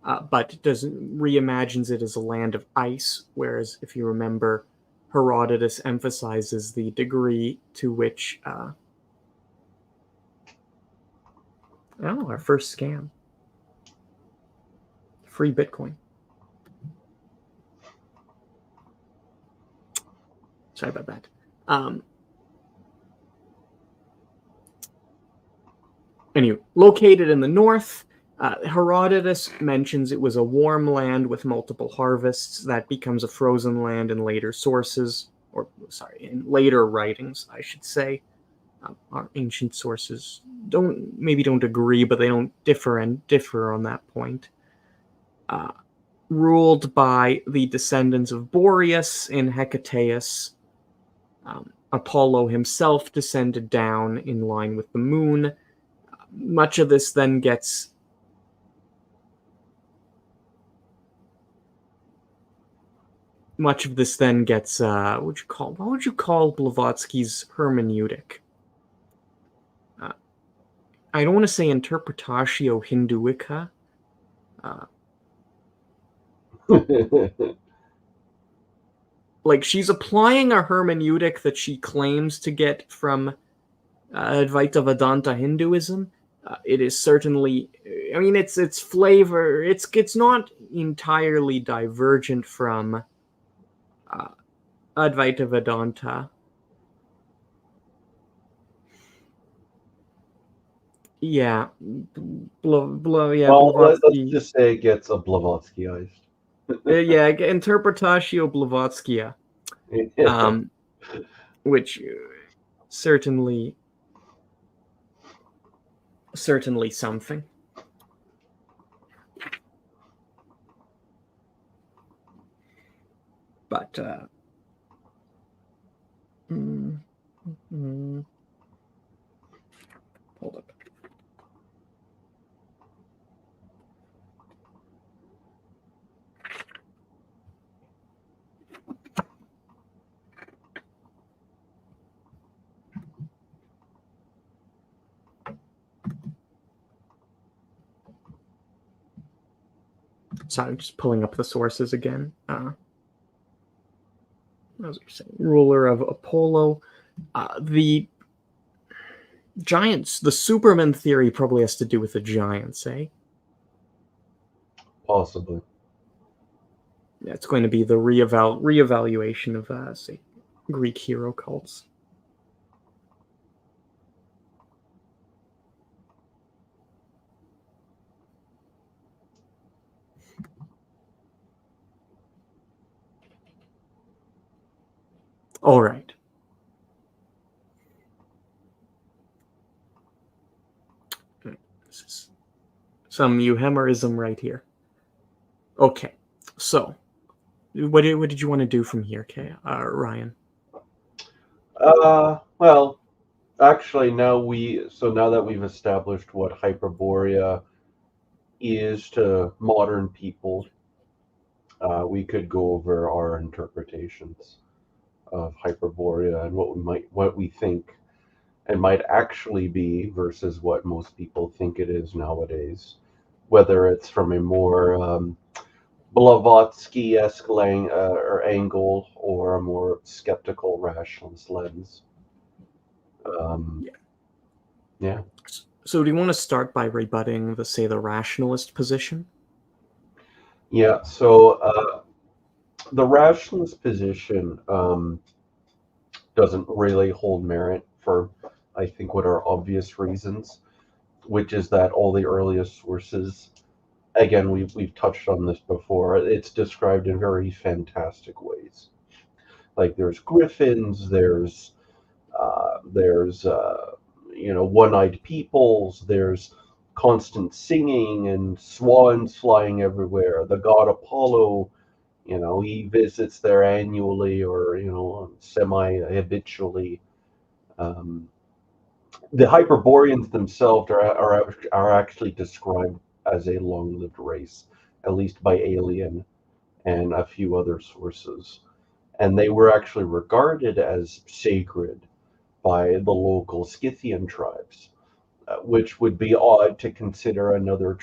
but reimagines it as a land of ice, whereas, if you remember, Herodotus emphasizes the degree to which... our first scam. Free Bitcoin. Sorry about that. Anyway, located in the north, Herodotus mentions it was a warm land with multiple harvests. That becomes a frozen land in later sources, in later writings, I should say. Our ancient sources don't agree, but they don't differ on that point. Ruled by the descendants of Boreas and Hecataeus. Apollo himself descended down in line with the moon. Much of this then gets what would you call Blavatsky's hermeneutic? I don't want to say interpretatio Hinduica. Like, she's applying a hermeneutic that she claims to get from Advaita Vedanta Hinduism. It is certainly, its flavor, it's not entirely divergent from Advaita Vedanta. Yeah. Well, let's Blavatsky. just say it gets a Blavatskyized. Yeah, Interpretatio Blavatskia. Which certainly something. But hold up. So I'm just pulling up the sources again. As I was saying, ruler of Apollo. The giants, the Superman theory probably has to do with the giants, eh? Possibly. Yeah, it's going to be the reevaluation of, say, Greek hero cults. All right. This is some euhemerism right here. Okay, so what did you want to do from here, Ryan? Well, actually, now that we've established what Hyperborea is to modern people, we could go over our interpretations of Hyperborea and what we think it might actually be versus what most people think it is nowadays, whether it's from a more Blavatsky-esque angle or a more skeptical rationalist lens. Yeah. So do you want to start by rebutting the rationalist position? Yeah, so the rationalist position doesn't really hold merit for, I think, what are obvious reasons, which is that all the earliest sources, again, we've touched on this before, it's described in very fantastic ways. Like there's griffins, there's one-eyed peoples, there's constant singing and swans flying everywhere. The god Apollo, he visits there annually or semi-habitually. The Hyperboreans themselves are actually described as a long-lived race, at least by Alien and a few other sources. And they were actually regarded as sacred by the local Scythian tribes, which would be odd to consider another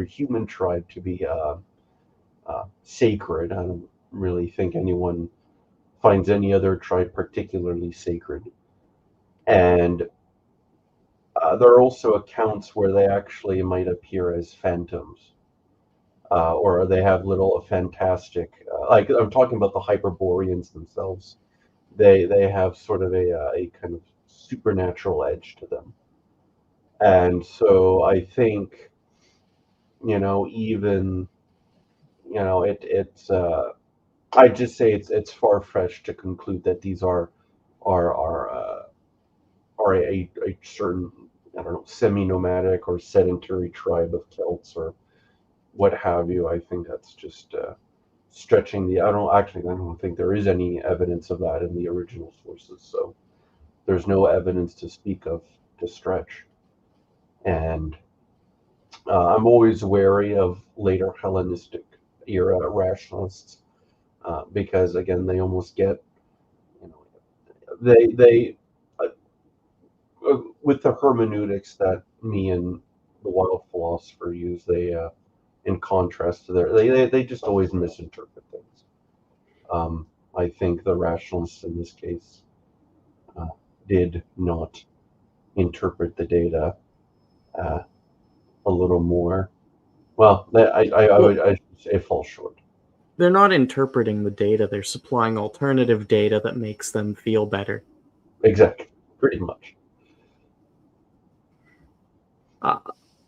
human tribe to be sacred. I don't really think anyone finds any other tribe particularly sacred. And there are also accounts where they actually might appear as phantoms, or they have little fantastic, like I'm talking about the Hyperboreans themselves. They have sort of a kind of supernatural edge to them. And so I think, even, it's I just say it's far-fetched to conclude that these are a certain, I don't know, semi-nomadic or sedentary tribe of Celts or what have you. I think that's just stretching I don't think there is any evidence of that in the original sources. So there's no evidence to speak of to stretch. And I'm always wary of later Hellenistic era rationalists because, again, they almost get, they with the hermeneutics that me and the wild philosopher use, they in contrast to they just always misinterpret things. I think the rationalists in this case did not interpret the data a little more. Well, I should say fall short. they're not interpreting the data, they're supplying alternative data that makes them feel better. Exactly, pretty much.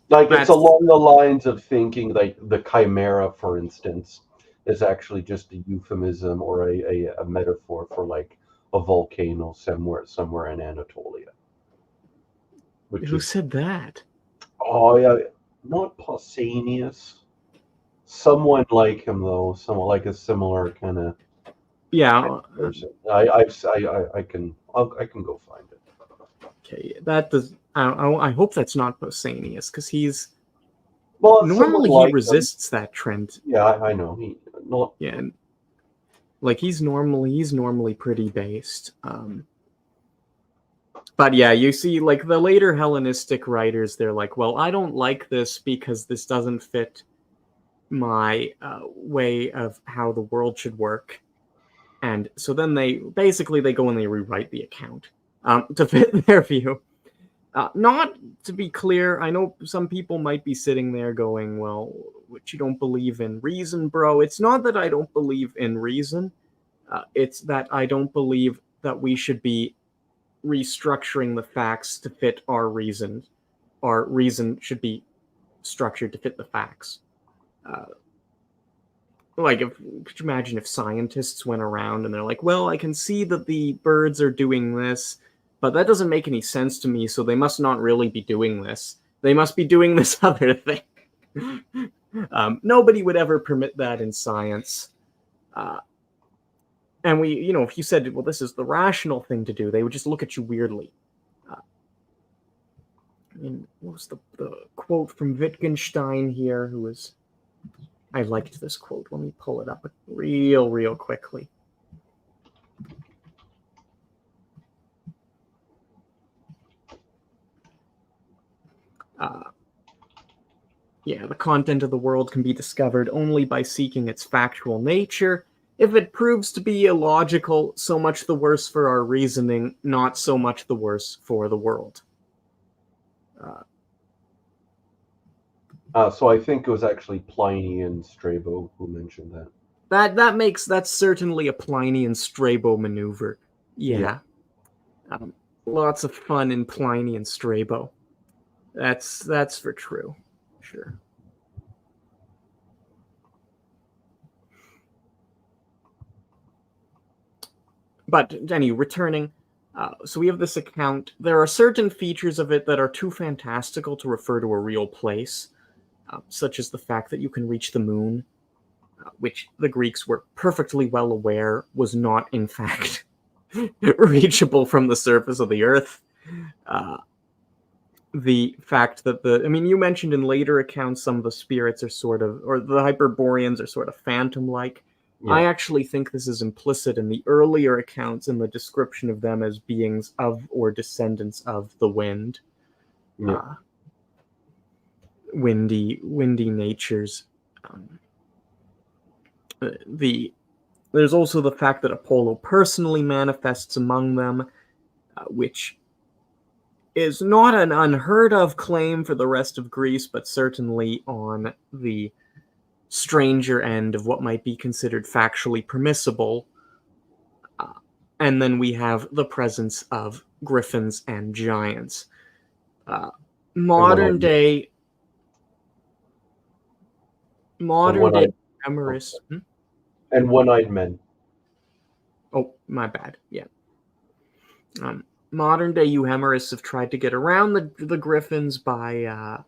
Like it's along the lines of thinking like the chimera, for instance, is actually just a euphemism or a metaphor for like a volcano somewhere in Anatolia. Who said that? Oh yeah, not Pausanias. Someone like him though, someone like a similar kind of person. I can go find it. Okay, that does. I hope that's not Pausanias, because he's normally he resists that trend. Yeah, I know. Like he's normally pretty based. But yeah, you see, like the later Hellenistic writers, they're like, well, I don't like this because this doesn't fit my way of how the world should work. And so then they go and they rewrite the account to fit their view. Not to be clear, I know some people might be sitting there going, well, what, you don't believe in reason, bro? It's not that I don't believe in reason. It's that I don't believe that we should be restructuring the facts to fit our reason. Our reason should be structured to fit the facts. Could you imagine if scientists went around and they're like, well, I can see that the birds are doing this, but that doesn't make any sense to me, so they must not really be doing this. They must be doing this other thing. Nobody would ever permit that in science. And if you said, well, this is the rational thing to do, they would just look at you weirdly. What was the quote from Wittgenstein here, who was... I liked this quote. Let me pull it up real quickly. The content of the world can be discovered only by seeking its factual nature. If it proves to be illogical, so much the worse for our reasoning, not so much the worse for the world. So I think it was actually Pliny and Strabo who mentioned that. That's certainly a Pliny and Strabo maneuver. Yeah. Lots of fun in Pliny and Strabo. That's for true. Sure. But anyway, returning. So we have this account. There are certain features of it that are too fantastical to refer to a real place, such as the fact that you can reach the moon, which the Greeks were perfectly well aware was not, in fact, reachable from the surface of the Earth. The fact that you mentioned in later accounts some of the spirits are or the Hyperboreans are sort of phantom-like. Yeah. I actually think this is implicit in the earlier accounts in the description of them as beings of or descendants of the wind. Yeah. Windy natures. There's also the fact that Apollo personally manifests among them, which is not an unheard of claim for the rest of Greece, but certainly on the stranger end of what might be considered factually permissible. And then we have the presence of griffins and giants. Modern day Emorys. And one-eyed men. Oh, my bad. Yeah. Modern day euhemerists have tried to get around the griffins by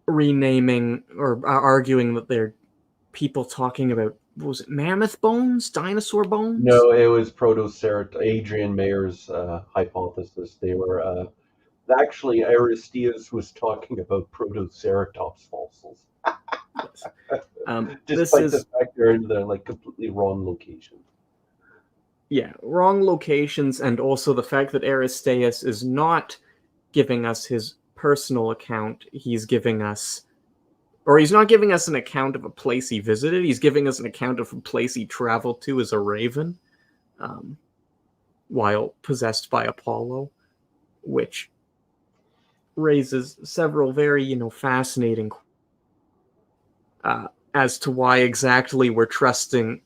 renaming or arguing that they're people talking about, what was it, mammoth bones, dinosaur bones? No, it was Protoceratops. Adrian Mayer's hypothesis. They were actually Aristeas was talking about Protoceratops fossils. Yes. Despite the fact they're in the completely wrong location. Yeah, wrong locations, and also the fact that Aristeas is not giving us his personal account. He's not giving us an account of a place he visited. He's giving us an account of a place he traveled to as a raven, while possessed by Apollo, which raises several very, fascinating. as to why exactly we're trusting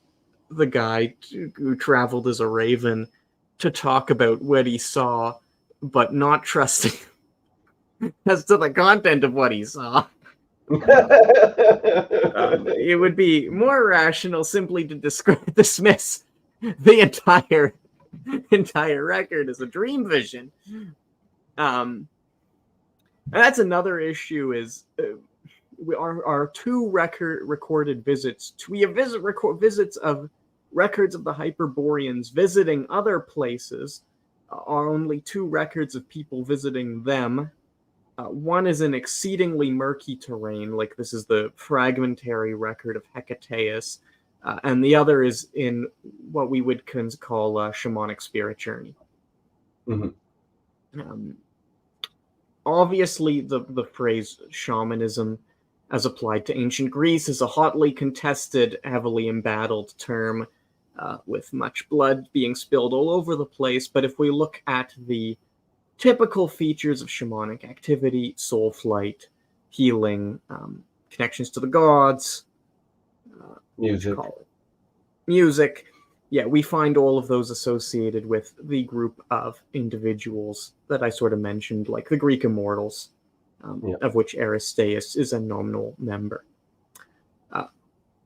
the guy who traveled as a raven to talk about what he saw, but not trusting as to the content of what he saw. It would be more rational simply to dismiss the entire record as a dream vision. And that's another issue is our two recorded visits. We have visits of records of the Hyperboreans visiting other places. Are only two records of people visiting them. One is in exceedingly murky terrain, like this is the fragmentary record of Hecataeus, and the other is in what we would call a shamanic spirit journey. Mm-hmm. Obviously, the phrase shamanism, as applied to ancient Greece, is a hotly contested, heavily embattled term, with much blood being spilled all over the place. But if we look at the typical features of shamanic activity, soul flight, healing, connections to the gods, music. Yeah, we find all of those associated with the group of individuals that I sort of mentioned, like the Greek immortals, of which Aristeas is a nominal member.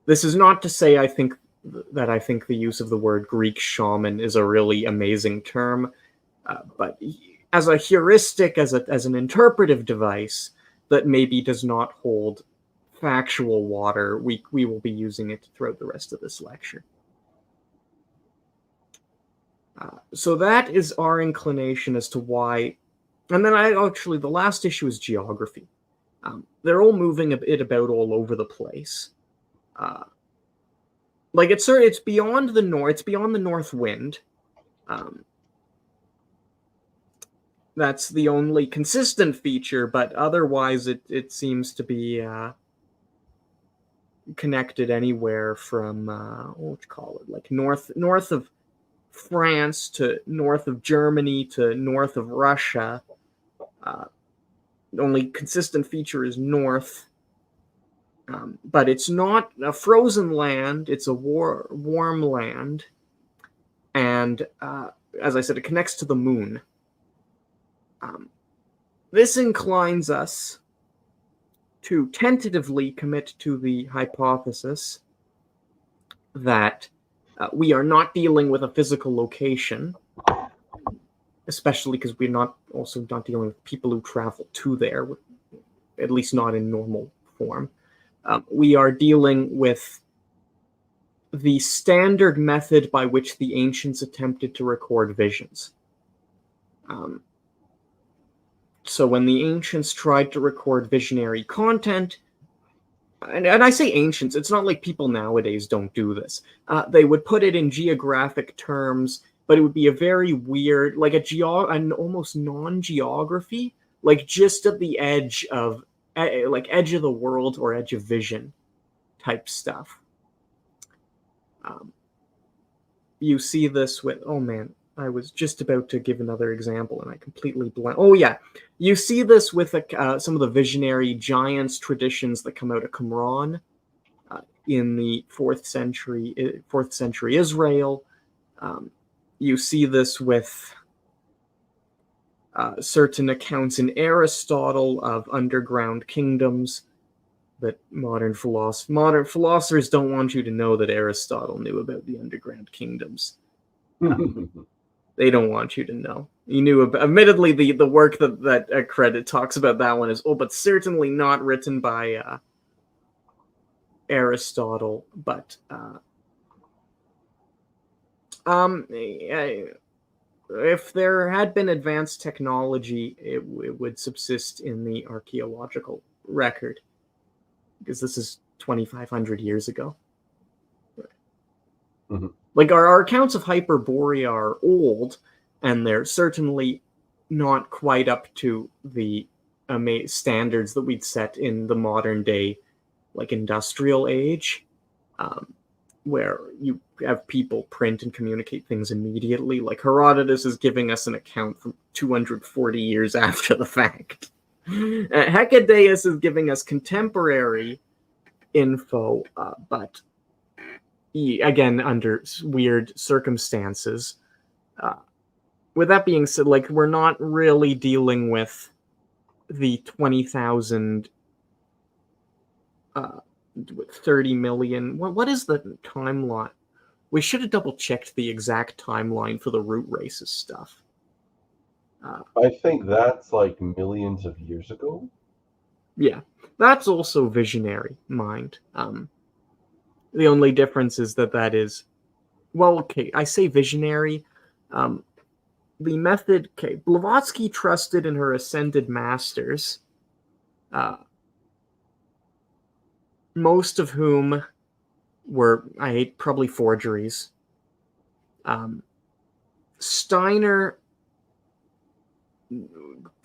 This is not to say I think the use of the word Greek shaman is a really amazing term, but as a heuristic, as an interpretive device that maybe does not hold factual water, we will be using it throughout the rest of this lecture. So that is our inclination as to why. And then the last issue is geography. They're all moving a bit about all over the place. Like it's beyond the north. It's beyond the north wind. That's the only consistent feature, but otherwise it seems to be connected anywhere from what would you call it, like north of France to north of Germany to north of Russia. The only consistent feature is north, but it's not a frozen land. It's a warm land, and as I said, it connects to the moon. This inclines us to tentatively commit to the hypothesis that we are not dealing with a physical location, especially because we're also not dealing with people who travel to there, at least not in normal form. We are dealing with the standard method by which the ancients attempted to record visions. So when the ancients tried to record visionary content, and I say ancients, it's not like people nowadays don't do this. They would put it in geographic terms, but it would be a very weird, like an almost non-geography, like just at the edge of the world or edge of vision type stuff. You see this with, oh man, I was just about to give another example and I completely blanked. Oh yeah, you see this with some of the visionary giants traditions that come out of Qumran in the 4th century Israel. You see this with certain accounts in Aristotle of underground kingdoms that modern philosophers don't want you to know that Aristotle knew about the underground kingdoms. They don't want you to know. You knew, admittedly, the work that credit talks about that one is, but certainly not written by Aristotle. But if there had been advanced technology, it would subsist in the archaeological record, because this is 2,500 years ago. Mm-hmm. Like our accounts of Hyperborea are old, and they're certainly not quite up to the standards that we'd set in the modern day, like industrial age, where you have people print and communicate things immediately. Like Herodotus is giving us an account from 240 years after the fact. Hecataeus is giving us contemporary info, but again, under weird circumstances. With that being said, like, we're not really dealing with the 20,000, 30 million. What is the timeline? We should have double checked the exact timeline for the root races stuff. I think that's like millions of years ago. Yeah, that's also visionary mind. The only difference is that is, well, okay, I say visionary. The method, okay, Blavatsky trusted in her ascended masters, most of whom were, probably forgeries. Steiner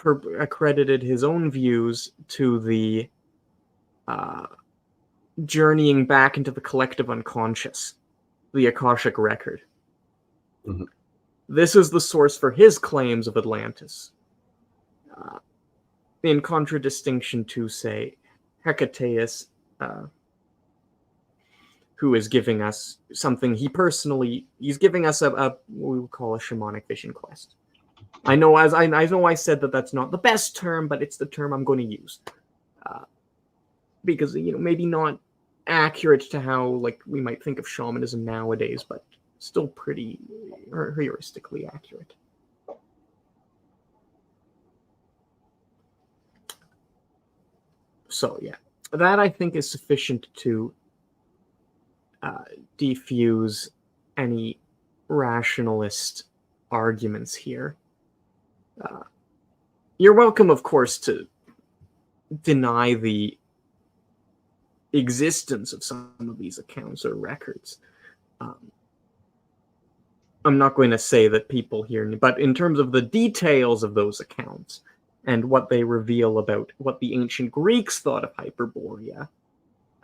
accredited his own views to the journeying back into the collective unconscious, the Akashic record. Mhm. This is the source for his claims of Atlantis, in contradistinction to, say, Hecataeus, who is giving us something he's giving us what we would call a shamanic vision quest. I know I said that that's not the best term, but it's the term I'm going to use. Because, maybe not accurate to how, like, we might think of shamanism nowadays, but still pretty heuristically accurate. So, yeah. That, I think, is sufficient to defuse any rationalist arguments here. You're welcome, of course, to deny the existence of some of these accounts or records. I'm not going to say that people here, but in terms of the details of those accounts and what they reveal about what the ancient Greeks thought of Hyperborea,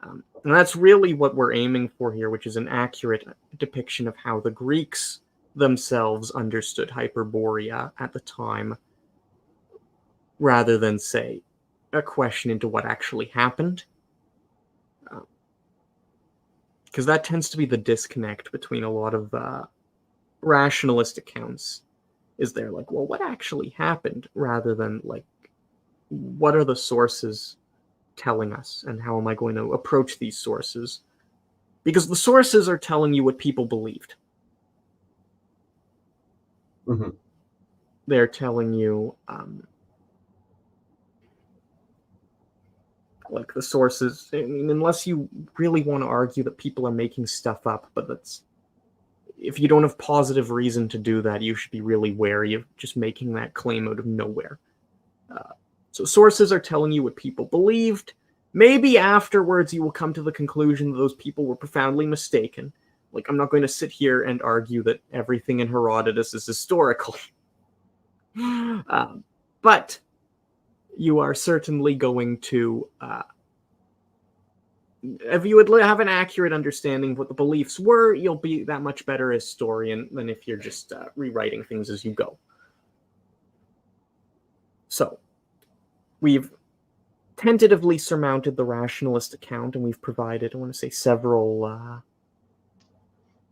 and that's really what we're aiming for here, which is an accurate depiction of how the Greeks themselves understood Hyperborea at the time, rather than, say, a question into what actually happened. Because that tends to be the disconnect between a lot of rationalist accounts. Is they're like, well, what actually happened, rather than, like, what are the sources telling us, and how am I going to approach these sources? Because the sources are telling you what people believed. Mm-hmm. They're telling you, like, the sources, I mean, unless you really want to argue that people are making stuff up, but if you don't have positive reason to do that, you should be really wary of just making that claim out of nowhere. So sources are telling you what people believed. Maybe afterwards you will come to the conclusion that those people were profoundly mistaken. Like, I'm not going to sit here and argue that everything in Herodotus is historical. But you are certainly going to, if you would have an accurate understanding of what the beliefs were, you'll be that much better historian than if you're just rewriting things as you go. So, we've tentatively surmounted the rationalist account, and we've provided, I want to say, several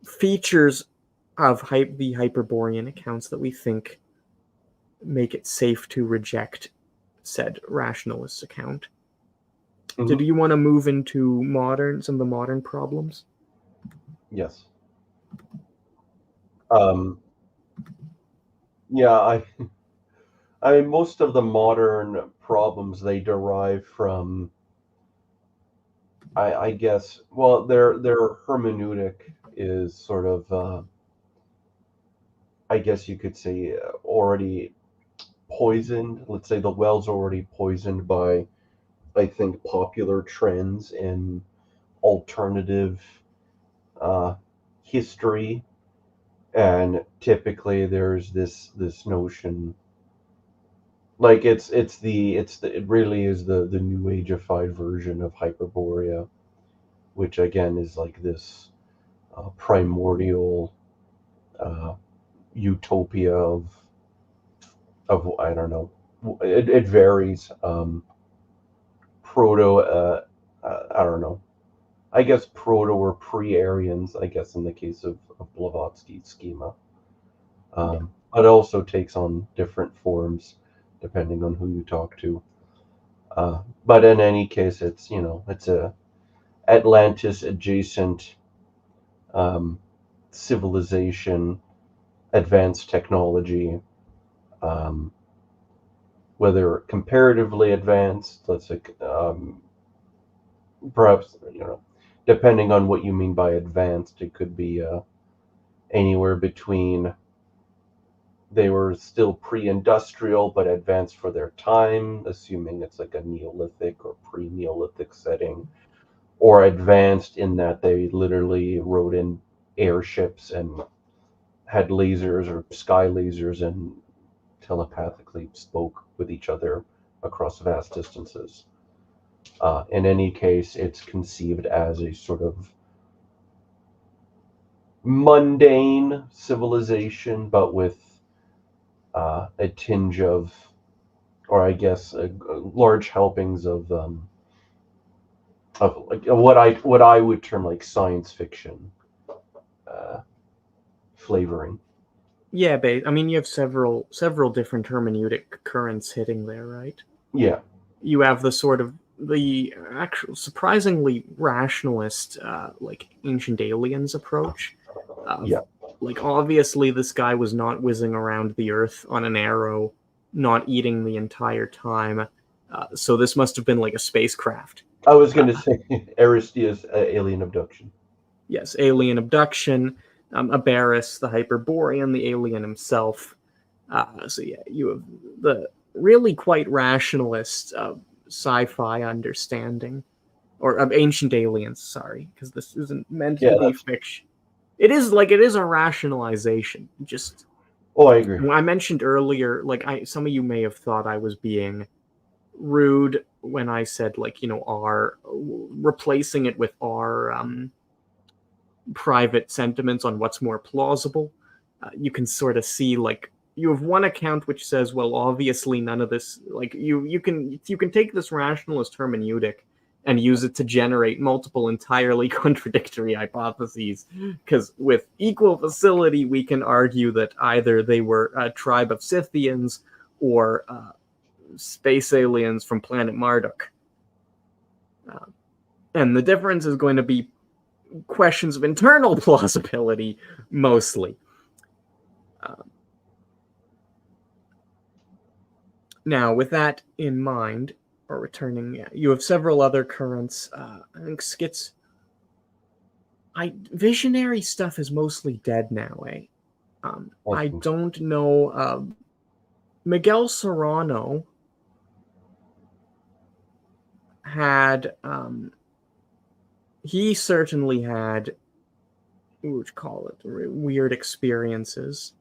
features of the Hyperborean accounts that we think make it safe to reject said rationalist account. Mm-hmm. Did you want to move into some of the modern problems? Yes. Yeah, I mean, most of the modern problems, they derive from, I guess, well, their hermeneutic is sort of, I guess you could say, already poisoned. Let's say the well's already poisoned by, I think, popular trends in alternative history, and typically there's this notion, like, it really is the new ageified version of Hyperborea, which again is like this primordial utopia of I don't know, it varies, proto I don't know, I guess, proto or pre-Aryans, I guess, in the case of Blavatsky's schema. But it also takes on different forms depending on who you talk to. But in any case, it's a Atlantis adjacent civilization, advanced technology, whether comparatively advanced, let's say, perhaps, depending on what you mean by advanced, it could be anywhere between they were still pre-industrial but advanced for their time, assuming it's like a Neolithic or pre-Neolithic setting, or advanced in that they literally rode in airships and had lasers or sky lasers and telepathically spoke with each other across vast distances. In any case, it's conceived as a sort of mundane civilization, but with a tinge of, or I guess, large helpings of like what I would term like science fiction flavoring. Yeah, I mean, you have several different hermeneutic currents hitting there, right? Yeah. You have the actual surprisingly rationalist, like ancient aliens approach. Yeah. Like, obviously, this guy was not whizzing around the Earth on an arrow, not eating the entire time. So this must have been like a spacecraft. I was going to say Aristeas alien abduction. Yes, alien abduction. Abaris, the Hyperborean, the alien himself. So yeah, you have the really quite rationalist sci-fi understanding, or of ancient aliens. Sorry, because this isn't meant to be fiction. It is a rationalization. Just I agree. I mentioned earlier, like some of you may have thought I was being rude when I said, like, our replacing it with our private sentiments on what's more plausible. You can sort of see, like, you have one account which says, well, obviously none of this, like, you can take this rationalist hermeneutic and use it to generate multiple entirely contradictory hypotheses, because with equal facility we can argue that either they were a tribe of Scythians or space aliens from planet Marduk. And the difference is going to be questions of internal plausibility, mostly. Now, with that in mind, or returning, you have several other currents. I think visionary stuff is mostly dead now, eh? I don't know. Miguel Serrano had, he certainly had, what would you call it, weird experiences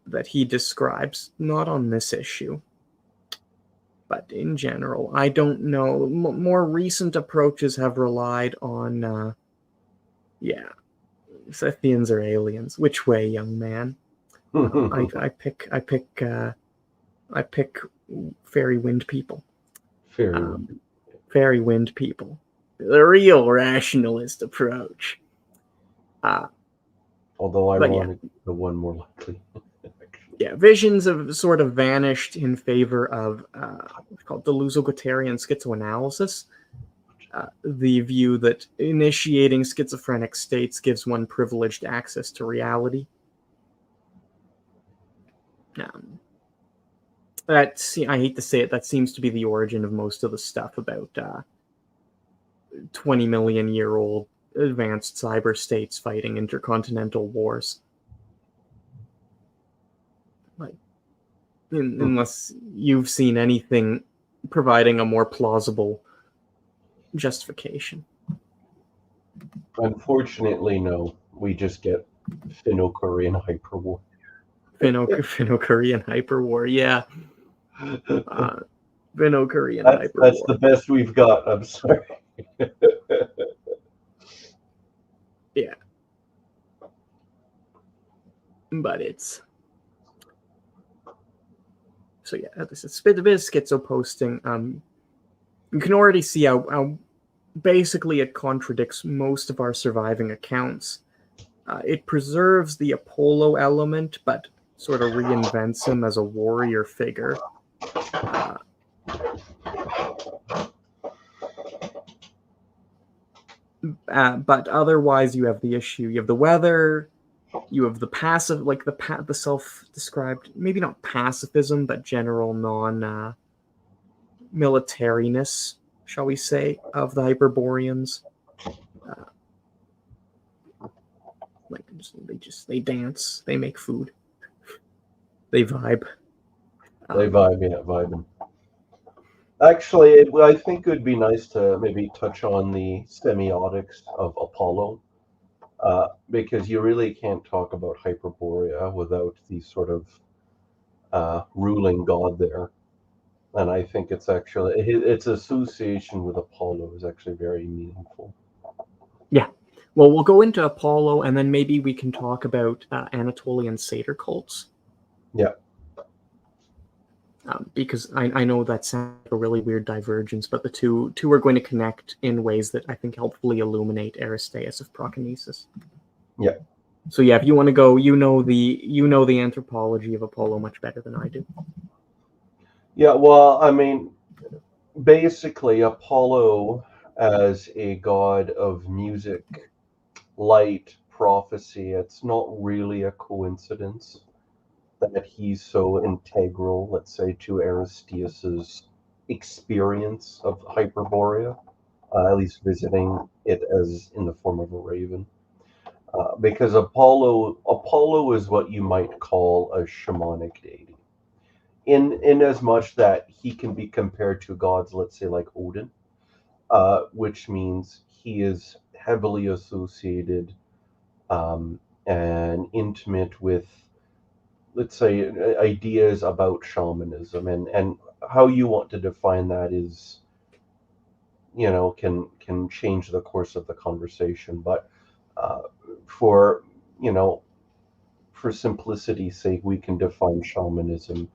that he describes, not on this issue, but in general. I don't know. More recent approaches have relied on, Scythians or aliens. Which way, young man? I pick fairy wind people. Fairy wind people. The real rationalist approach. Although ironic, the one more likely. Yeah, visions have sort of vanished in favor of what's called delusoguitarian schizoanalysis. The view that initiating schizophrenic states gives one privileged access to reality. I hate to say it, that seems to be the origin of most of the stuff about 20 million year old advanced cyber states fighting intercontinental wars. Like, unless you've seen anything providing a more plausible justification. Unfortunately, no. We just get Finno-Korean hyperwar. Finno-Korean hyperwar, yeah. Finno-Korean hyperwar. That's the best we've got. I'm sorry. Yeah. But it's... So yeah, this is a bit of schizo posting. You can already see how basically it contradicts most of our surviving accounts. It preserves the Apollo element, but sort of reinvents him as a warrior figure. But otherwise, you have the issue. You have the weather. You have the passive, like the self-described, maybe not pacifism, but general non-militariness, shall we say, of the Hyperboreans. Like they dance, they make food, they vibe. Vibing. Actually, I think it would be nice to maybe touch on the semiotics of Apollo, because you really can't talk about Hyperborea without the sort of ruling god there. And I think it's actually its association with Apollo is actually very meaningful. Yeah. Well, we'll go into Apollo, and then maybe we can talk about Anatolian satyr cults. Yeah. Because I know that sounds like a really weird divergence, but the two are going to connect in ways that I think helpfully illuminate Aristeas of Proconesus. Yeah. So yeah, if you want to go, you know the anthropology of Apollo much better than I do. Yeah, well, I mean, basically, Apollo as a god of music, light, prophecy, it's not really a coincidence that he's so integral, let's say, to Aristeas's experience of Hyperborea, at least visiting it as in the form of a raven. Because Apollo is what you might call a shamanic deity, in as much that he can be compared to gods, let's say like Odin, which means he is heavily associated and intimate with, let's say, ideas about shamanism, and how you want to define that is, can change the course of the conversation. But for for simplicity's sake, we can define shamanism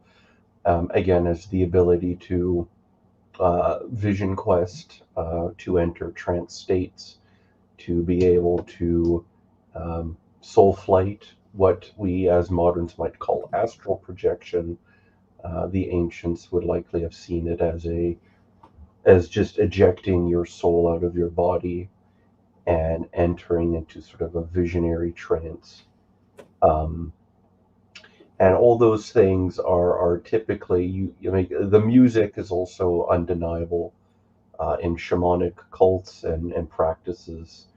again as the ability to vision quest, to enter trance states, to be able to soul flight, what we as moderns might call astral projection. The ancients would likely have seen it as just ejecting your soul out of your body and entering into sort of a visionary trance. And all those things are typically you make the music is also undeniable in shamanic cults and practices.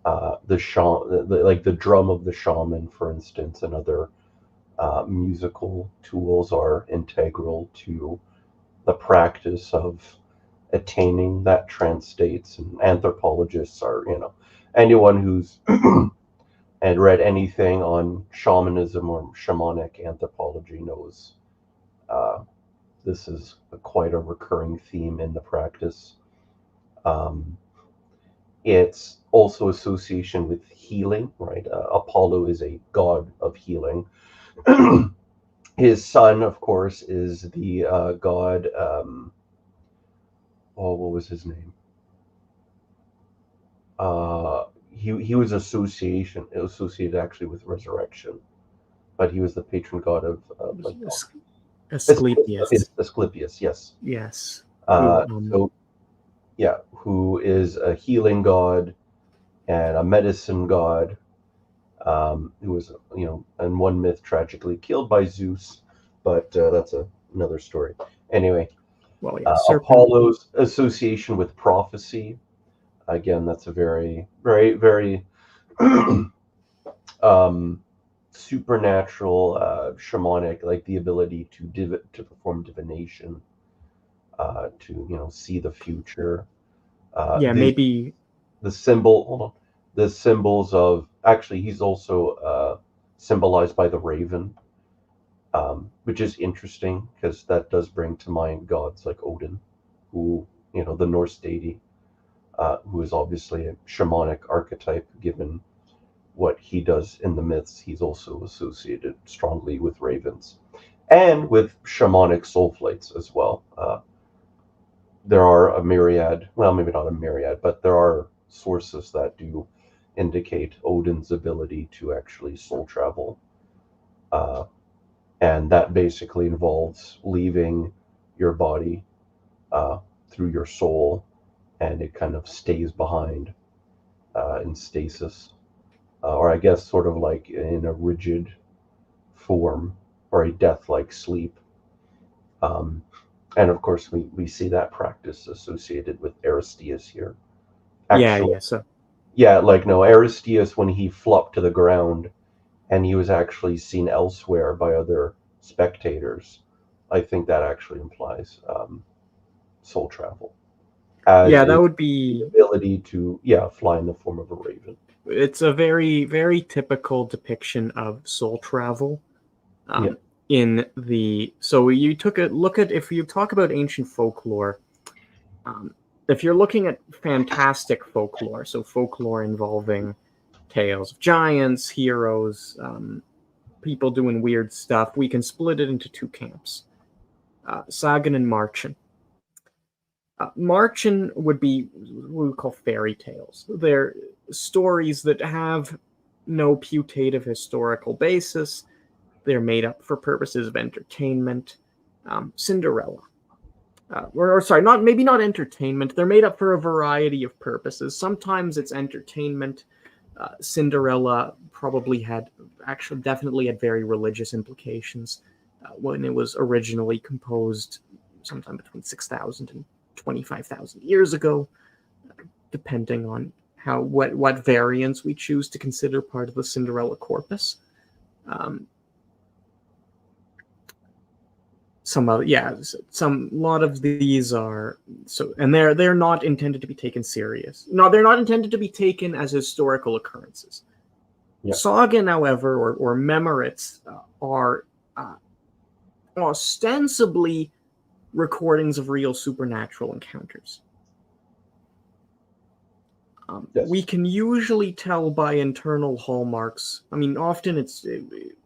Like the drum of the shaman, for instance, and other musical tools are integral to the practice of attaining that trance states. And anthropologists are, anyone who's and read anything on shamanism or shamanic anthropology knows this is quite a recurring theme in the practice. It's also association with healing, right? Apollo is a god of healing. His son, of course, is the god. What was his name? He was associated actually with resurrection, but he was the patron god of Asclepius. Asclepius, yes. Yes. Who is a healing god and a medicine god, who was, in one myth tragically killed by Zeus, but that's another story. Anyway, well, yeah, Apollo's association with prophecy, again, that's a very, very, very supernatural, shamanic, like the ability to perform divination, to see the future. Maybe the symbols of, actually, he's also symbolized by the raven, which is interesting because that does bring to mind gods like Odin, who, the Norse deity, who is obviously a shamanic archetype. Given what he does in the myths, he's also associated strongly with ravens and with shamanic soul flights as well. there are a myriad, well, maybe not a myriad, but there are sources that do indicate Odin's ability to actually soul travel. And that basically involves leaving your body through your soul, and it kind of stays behind in stasis, or I guess sort of like in a rigid form, or a death-like sleep. And of course, we see that practice associated with Aristeas here. Actually, Yeah. So yeah, like no, Aristeas, when he flopped to the ground and he was actually seen elsewhere by other spectators, I think that actually implies soul travel, as yeah, that is would the be. ability to, fly in the form of a raven. It's a very, very typical depiction of soul travel. Yeah. In the so you took a look at, if you talk about ancient folklore, if you're looking at fantastic folklore, so folklore involving tales of giants, heroes, people doing weird stuff, we can split it into two camps: Sagan and Marchen. Marchen would be what we call fairy tales. They're stories that have no putative historical basis. They're made up for purposes of entertainment. Cinderella. Or sorry, not entertainment. They're made up for a variety of purposes. Sometimes it's entertainment. Cinderella definitely had very religious implications when it was originally composed, sometime between 6,000 and 25,000 years ago, depending on what variants we choose to consider part of the Cinderella corpus. A lot of these are so, and they're not intended to be taken serious. No, they're not intended to be taken as historical occurrences. Yeah. Sagan, however, or Memorits are ostensibly recordings of real supernatural encounters. Yes. We can usually tell by internal hallmarks. I mean, often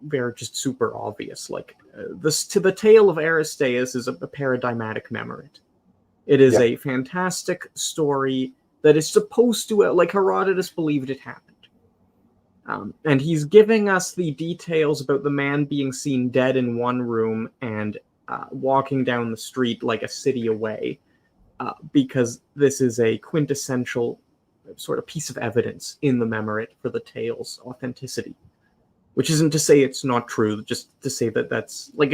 they're just super obvious. Like the tale of Aristeas is a paradigmatic memorit. It is a fantastic story that is supposed to, like Herodotus believed it happened. And he's giving us the details about the man being seen dead in one room and walking down the street like a city away, because this is a quintessential sort of piece of evidence in the memorit for the tale's authenticity. Which isn't to say it's not true, just to say that that's, like,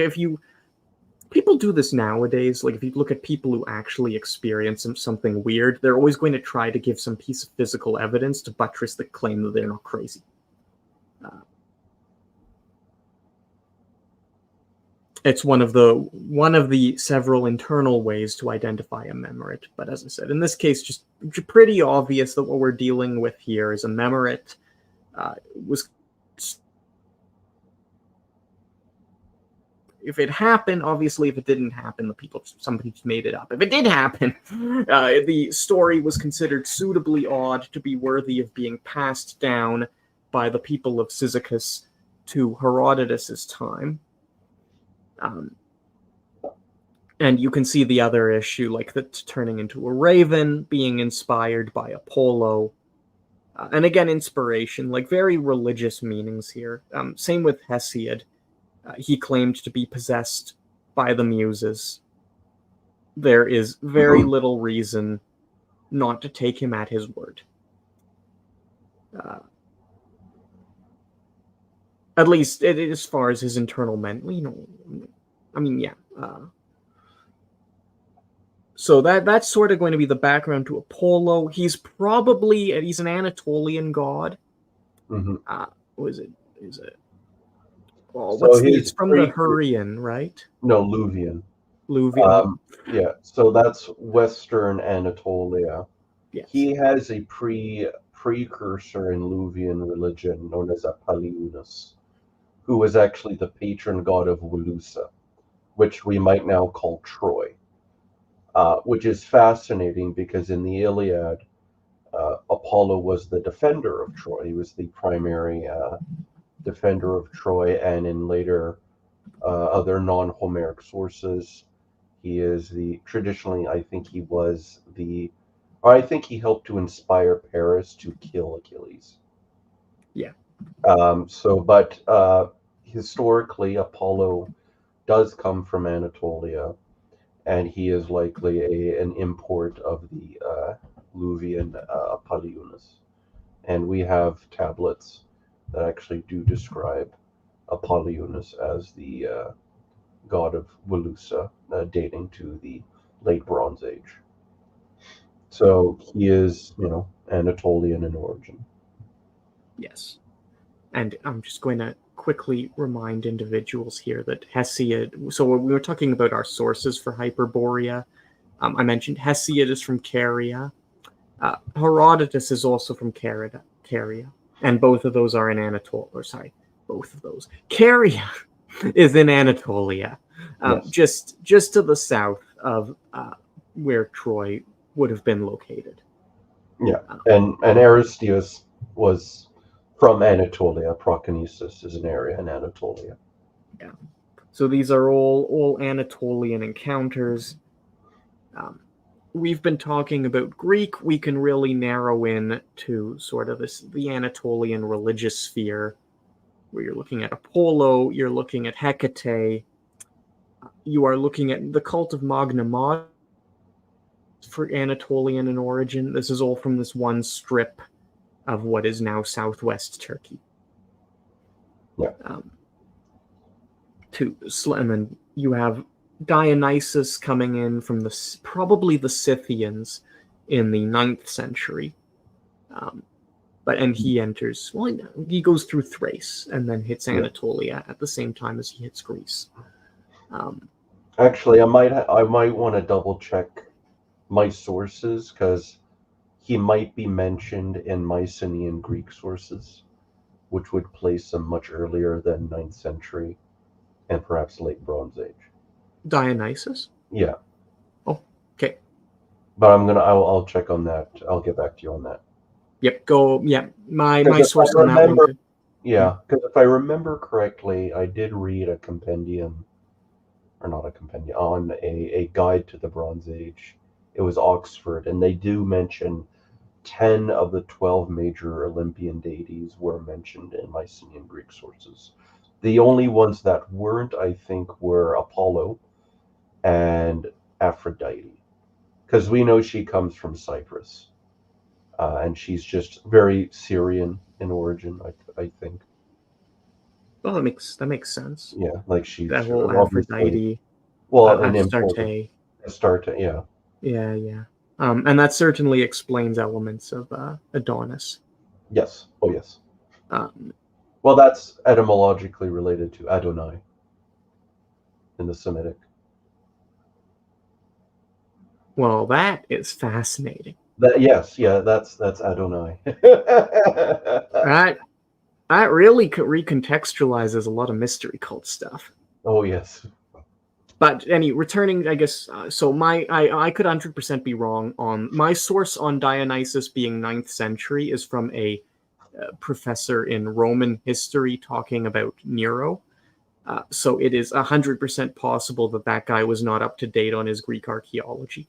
people do this nowadays, like if you look at people who actually experience something weird, they're always going to try to give some piece of physical evidence to buttress the claim that they're not crazy. It's one of the several internal ways to identify a memorit. But as I said, in this case, just pretty obvious that what we're dealing with here is a memorit. If it happened, obviously, if it didn't happen, somebody just made it up. If it did happen, the story was considered suitably odd to be worthy of being passed down by the people of Cyzicus to Herodotus's time. And you can see the other issue, like the turning into a raven, being inspired by Apollo. And again, inspiration, like very religious meanings here. Same with Hesiod. He claimed to be possessed by the muses. There is very little reason not to take him at his word. At least as far as his internal So that's sort of going to be the background to Apollo. He's an Anatolian god. Mm-hmm. Is it? So it's from the Hurrian, right? No, Luvian. Luvian. So that's Western Anatolia. Yes. He has a precursor in Luvian religion known as Apollonius, who was actually the patron god of Wilusa, which we might now call Troy, which is fascinating because in the Iliad, Apollo was the defender of Troy. He was the primary defender of Troy, and in later other non-Homeric sources, He is traditionally, I think he was I think he helped to inspire Paris to kill Achilles. Yeah. But historically, Apollo does come from Anatolia, and he is likely an import of the Luvian Paleunus. And we have tablets that actually do describe Apollonius as the god of Wilusa, dating to the late Bronze Age. So he is, Anatolian in origin. Yes. And I'm just going to quickly remind individuals here that Hesiod, so we were talking about our sources for Hyperborea. I mentioned Hesiod is from Caria. Herodotus is also from Caria. And both of those are in Anatolia. Or sorry, both of those. Caria is in Anatolia, Yes. just to the south of where Troy would have been located. Yeah, and Aristeus was from Anatolia. Proconesus is an area in Anatolia. Yeah. So these are all Anatolian encounters. We've been talking about Greek. We can really narrow in to sort of the Anatolian religious sphere, where you're looking at Apollo, you're looking at Hecate, you are looking at the cult of Magna Maud for Anatolian in origin. This is all from this one strip of what is now southwest Turkey. Yeah. And then you have Dionysus coming in from probably the Scythians in the 9th century. And he enters, well, he goes through Thrace and then hits Anatolia at the same time as he hits Greece. Actually, I might want to double check my sources, because he might be mentioned in Mycenaean Greek sources, which would place him much earlier than 9th century and perhaps late Bronze Age. Dionysus? Yeah. Oh, okay. But I'll check on that. I'll get back to you on that. Yep, my source on that one. Yeah, because if I remember correctly, I did read a compendium, or not a compendium, on a guide to the Bronze Age. It was Oxford, and they do mention 10 of the 12 major Olympian deities were mentioned in Mycenaean Greek sources. The only ones that weren't, I think, were Apollo and Aphrodite, because we know she comes from Cyprus, and she's just very Syrian in origin, I think. Well, that makes sense. Yeah, like she's That whole Aphrodite, an Astarte. Astarte, yeah. Yeah. And that certainly explains elements of Adonis. Yes. Oh, yes. Well, that's etymologically related to Adonai in the Semitic. Well, that is fascinating. That's Adonai. That really recontextualizes a lot of mystery cult stuff. Oh, yes. But returning, I guess, so I could 100% be wrong on my source on Dionysus being 9th century is from a professor in Roman history talking about Nero. So it is 100% possible that guy was not up to date on his Greek archaeology.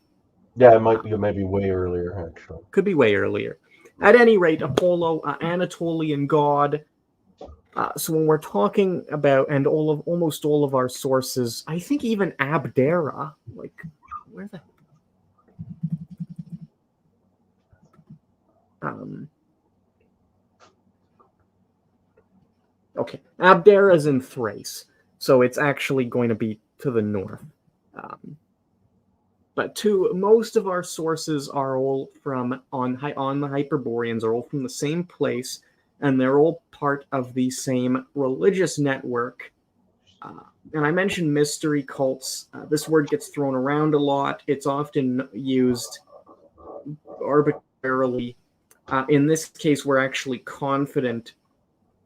Yeah, it might be maybe way earlier, actually. Could be way earlier. At any rate, Apollo, Anatolian god. So when we're talking about, and almost all of our sources, I think even Abdera, like, where the... Okay, Abdera is in Thrace, so it's actually going to be to the north. But most of our sources are all on the Hyperboreans, are all from the same place, and they're all part of the same religious network. And I mentioned mystery cults. This word gets thrown around a lot. It's often used arbitrarily. In this case, we're actually confident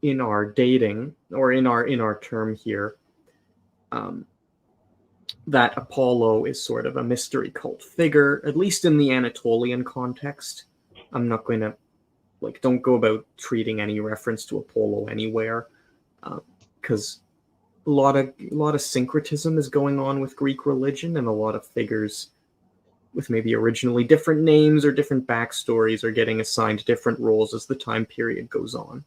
in our dating, or in our term here, that Apollo is sort of a mystery cult figure, at least in the Anatolian context. I'm not going to, don't go about treating any reference to Apollo anywhere, because a lot of syncretism is going on with Greek religion, and a lot of figures with maybe originally different names or different backstories are getting assigned different roles as the time period goes on.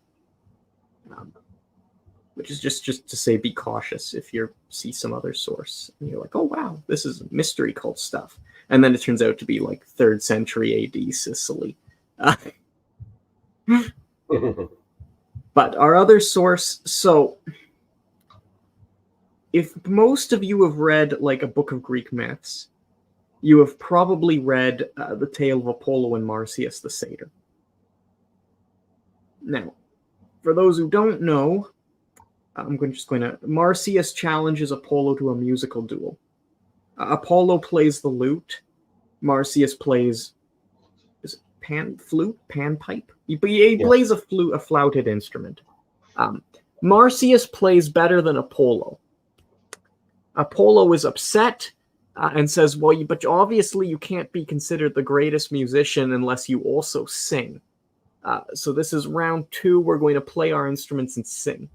Which is just to say, be cautious if you see some other source and you're like, oh wow, this is mystery cult stuff, and then it turns out to be like 3rd century AD Sicily. But our other source, so if most of you have read like a book of Greek myths, you have probably read the tale of Apollo and Marsyas the satyr. Now, for those who don't know, Marsyas challenges Apollo to a musical duel. Apollo plays the lute. Marsyas plays panpipe. He plays a flouted instrument. Marsyas plays better than Apollo. Apollo is upset and says, well, but obviously you can't be considered the greatest musician unless you also sing. So this is round 2. We're going to play our instruments and sing.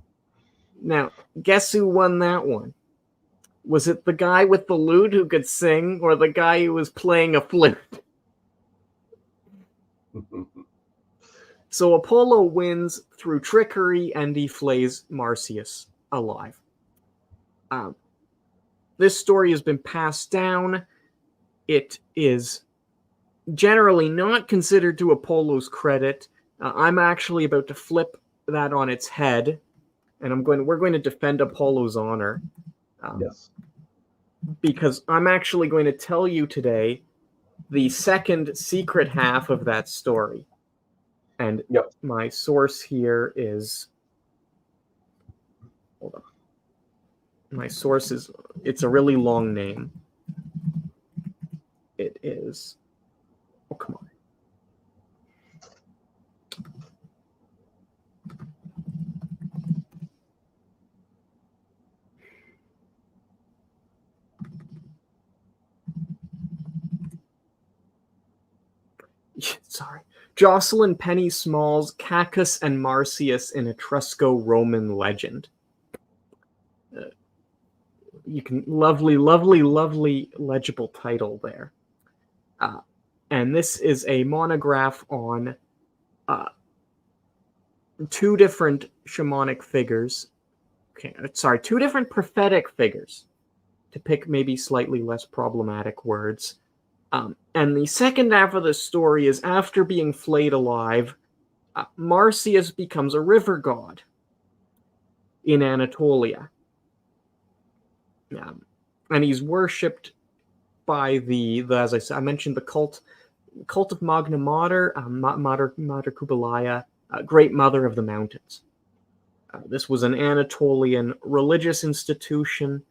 Now, guess who won that one? Was it the guy with the lute who could sing, or the guy who was playing a flute? So Apollo wins through trickery, and he flays Marsyas alive. This story has been passed down. It is generally not considered to Apollo's credit. I'm actually about to flip that on its head, and we're going to defend Apollo's honor. Yes. Because I'm actually going to tell you today the second secret half of that story. And my source here is... Hold on. My source is... It's a really long name. It is... Oh, come on. Sorry. Jocelyn Penny Small's Cacus and Marsyas in Etrusco-Roman Legend. You can lovely legible title there. And this is a monograph on 2 different shamanic figures. Two different prophetic figures, to pick maybe slightly less problematic words. And the second half of the story is, after being flayed alive, Marsyas becomes a river god in Anatolia. And he's worshipped by as I said, I mentioned the cult of Magna Mater, Mater Kubalaya, Great Mother of the Mountains. This was an Anatolian religious institution,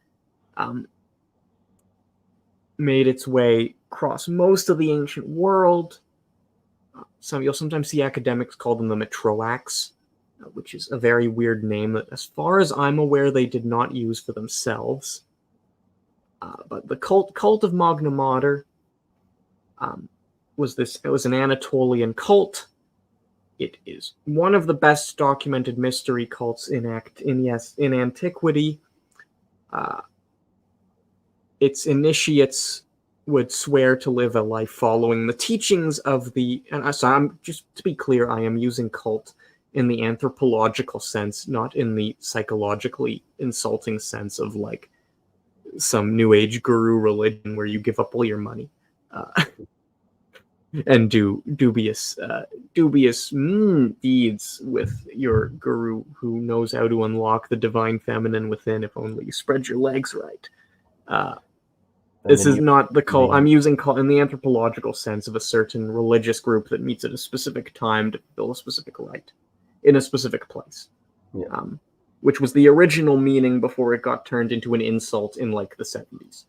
made its way across most of the ancient world. You'll sometimes see academics call them the Metroacs, which is a very weird name that, as far as I'm aware, they did not use for themselves. But the cult of Magna Mater was an Anatolian cult. It is one of the best documented mystery cults in antiquity. Its initiates would swear to live a life following the teachings of I'm just to be clear, I am using cult in the anthropological sense, not in the psychologically insulting sense of like some new age guru religion where you give up all your money and do dubious deeds with your guru who knows how to unlock the divine feminine within if only you spread your legs right. This is not the cult. I'm using cult in the anthropological sense of a certain religious group that meets at a specific time to fulfill a specific rite in a specific place. Yeah. Which was the original meaning before it got turned into an insult in like the 70s.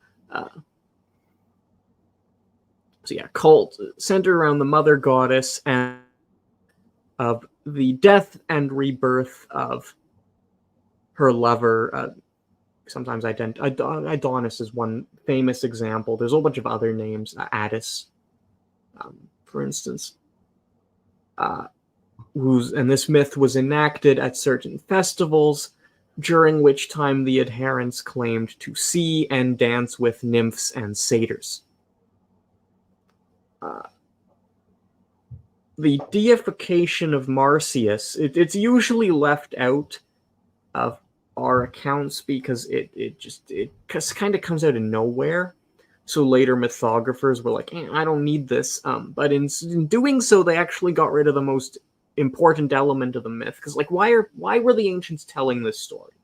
So yeah, cult centered around the mother goddess and of the death and rebirth of her lover. Sometimes Adonis is one famous example. There's a whole bunch of other names. Attis, for instance. And this myth was enacted at certain festivals during which time the adherents claimed to see and dance with nymphs and satyrs. The deification of Marsyas, it's usually left out of our accounts because it kind of comes out of nowhere. So later mythographers were like, I don't need this. But in doing so, they actually got rid of the most important element of the myth. Because why were the ancients telling this story?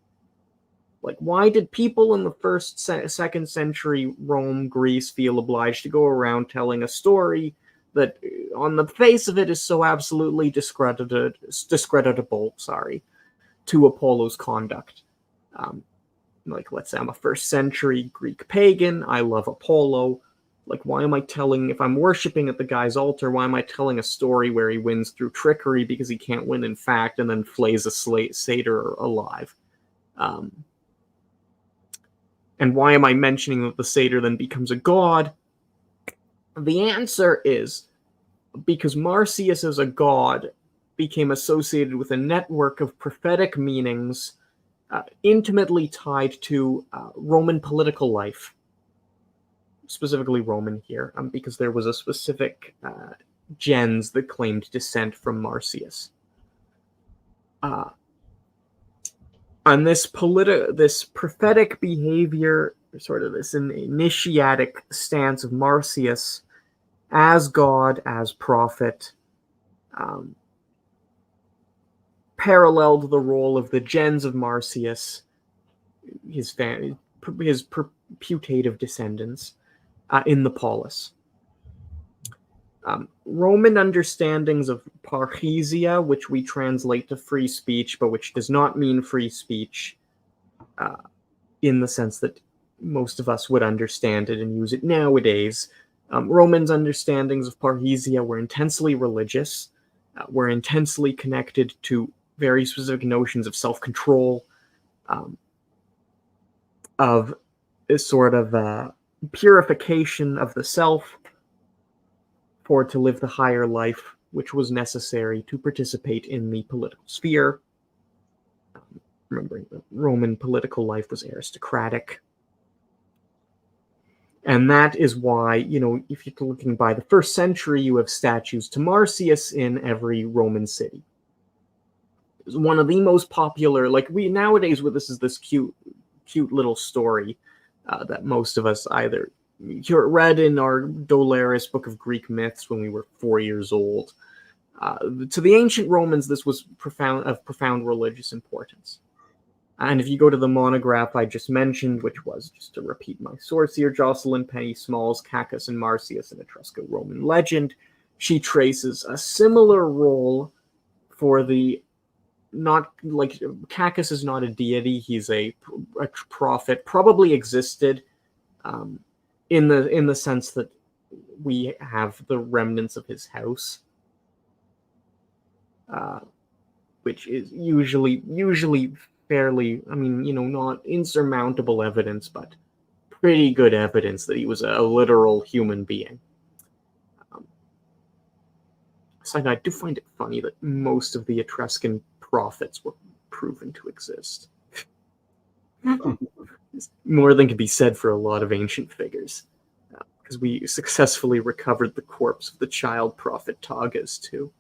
Like, why did people in the first, second century Rome, Greece feel obliged to go around telling a story that, on the face of it, is so absolutely discreditable, to Apollo's conduct? Let's say I'm a first century Greek pagan, I love Apollo. Like, why am I telling, if I'm worshipping at the guy's altar, why am I telling a story where he wins through trickery because he can't win in fact, and then flays a satyr alive? And why am I mentioning that the satyr then becomes a god? The answer is because Marsyas as a god became associated with a network of prophetic meanings intimately tied to Roman political life, specifically Roman here, because there was a specific gens that claimed descent from Marsyas. And this prophetic behavior, sort of this initiatic stance of Marsyas as god, as prophet, paralleled the role of the gens of Marsyas, his putative descendants, in the polis. Roman understandings of parrhesia, which we translate to free speech, but which does not mean free speech in the sense that most of us would understand it and use it nowadays. Romans' understandings of parrhesia were intensely religious, were intensely connected to very specific notions of self-control, of a sort of purification of the self, for to live the higher life which was necessary to participate in the political sphere. Remembering that Roman political life was aristocratic. And that is why, if you're looking by the first century, you have statues to Marsyas in every Roman city. It was one of the most popular, nowadays, this is this cute little story that most of us either read in our Dolaris book of Greek myths when we were 4 years old. To the ancient Romans, this was of profound religious importance. And if you go to the monograph I just mentioned, which was, just to repeat my source here, Jocelyn Penny Small's Cacus and Marsyas, an Etrusco-Roman legend, she traces a similar role for the, Cacus is not a deity, he's a prophet, probably existed in the sense that we have the remnants of his house, which is usually fairly, not insurmountable evidence, but pretty good evidence that he was a literal human being. So I do find it funny that most of the Etruscan prophets were proven to exist. More than can be said for a lot of ancient figures, because we successfully recovered the corpse of the child prophet Tagas too.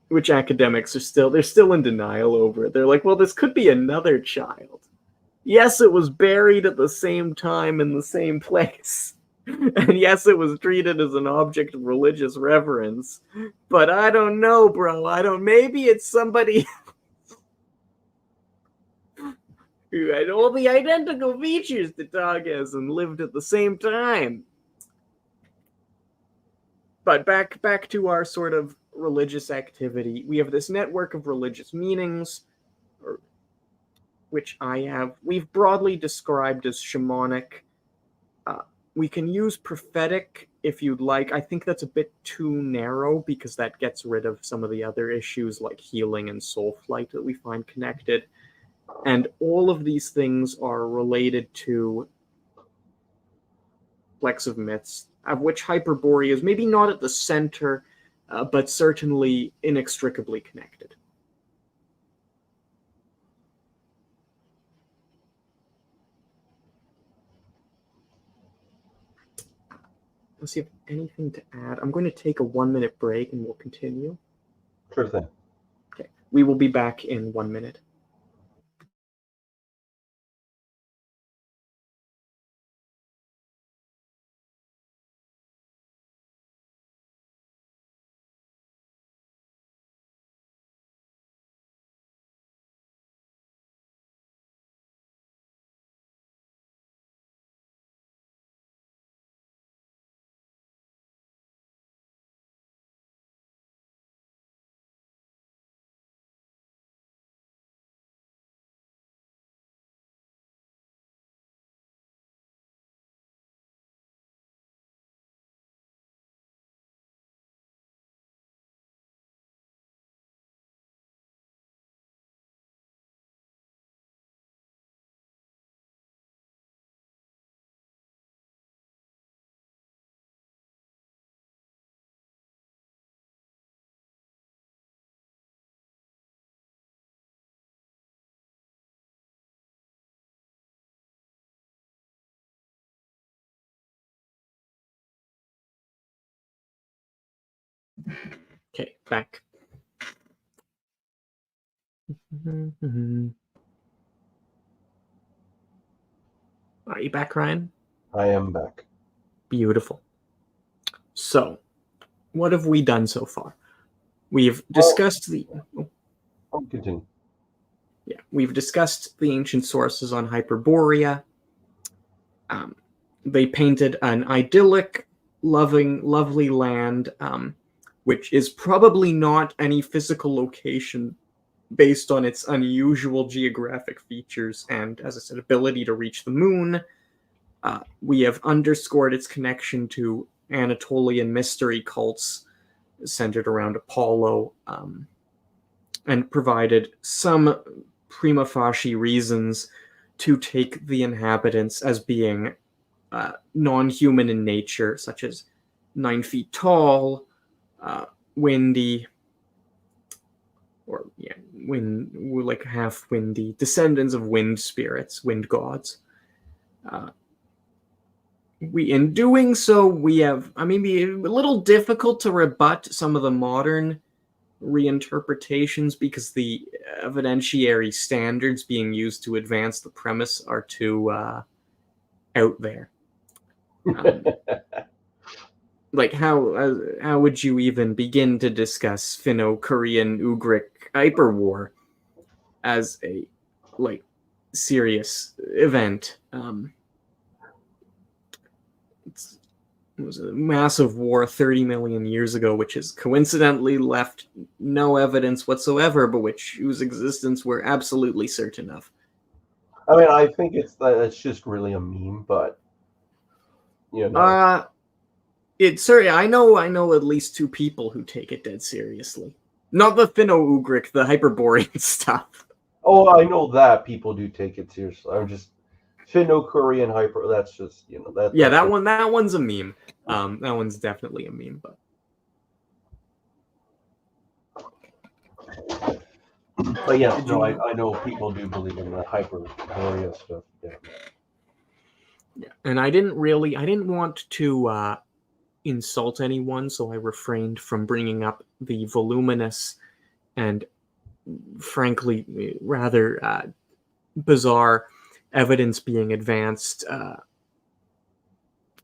Which academics they're still in denial over it. They're like, well, this could be another child. Yes, it was buried at the same time in the same place. And yes, it was treated as an object of religious reverence. But I don't know, bro. Maybe it's somebody who had all the identical features to Tagas and lived at the same time. But back to our sort of religious activity. We have this network of religious meanings, which we've broadly described as shamanic. We can use prophetic if you'd like. I think that's a bit too narrow because that gets rid of some of the other issues like healing and soul flight that we find connected. And all of these things are related to complex of myths, of which Hyperborea is maybe not at the center, but certainly inextricably connected. Unless you have anything to add, I'm going to take a 1-minute break and we'll continue. Sure thing. Okay. We will be back in 1 minute. Okay, back. Are you back, Ryan? I am back. Beautiful. So, what have we done so far? We've discussed I'll continue. we've discussed the ancient sources on Hyperborea. They painted an idyllic, lovely land, which is probably not any physical location based on its unusual geographic features and, as I said, ability to reach the moon. We have underscored its connection to Anatolian mystery cults centered around Apollo, and provided some prima facie reasons to take the inhabitants as being non-human in nature, such as 9 feet tall, windy, or like half windy, descendants of wind spirits, wind gods. In doing so, we have, maybe a little difficult to rebut some of the modern reinterpretations because the evidentiary standards being used to advance the premise are too out there. Like how would you even begin to discuss Finno-Korean Ugric Hyperwar as a serious event? It was a massive war 30 million years ago, which has coincidentally left no evidence whatsoever, but whose existence we're absolutely certain of. I think it's just really a meme, but I know at least 2 people who take it dead seriously. Not the Finno-Ugric, the Hyperborean stuff. Oh, I know that people do take it seriously. I'm just Finno-Korean hyper. That's just that. Yeah, that one's a meme. That one's definitely a meme, but. But yeah, no, I know people do believe in the Hyperborea stuff. Yeah, and I didn't want to insult anyone, so I refrained from bringing up the voluminous and frankly rather bizarre evidence being advanced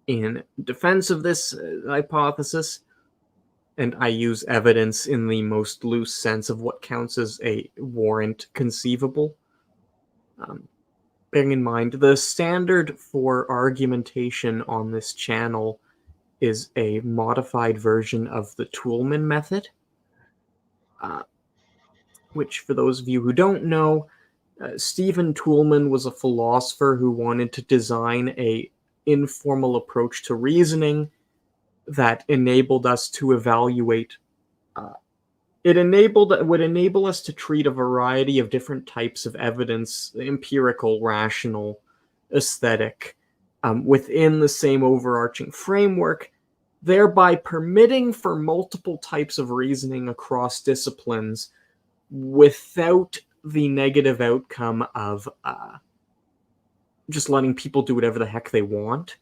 in defense of this hypothesis. And I use evidence in the most loose sense of what counts as a warrant conceivable. Bearing in mind, the standard for argumentation on this channel is a modified version of the Toulmin method, which, for those of you who don't know, Stephen Toulmin was a philosopher who wanted to design an informal approach to reasoning that enabled us to evaluate. Would enable us to treat a variety of different types of evidence, empirical, rational, aesthetic, within the same overarching framework, thereby permitting for multiple types of reasoning across disciplines without the negative outcome of just letting people do whatever the heck they want.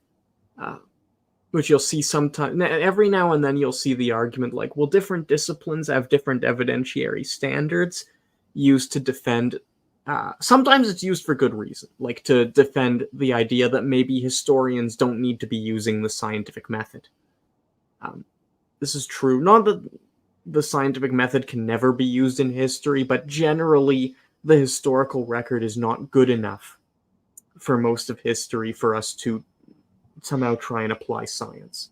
which you'll see sometimes. Every now and then you'll see the argument like, well, different disciplines have different evidentiary standards used to defend. Sometimes it's used for good reason, like to defend the idea that maybe historians don't need to be using the scientific method. This is true. Not that the scientific method can never be used in history, but generally the historical record is not good enough for most of history for us to somehow try and apply science.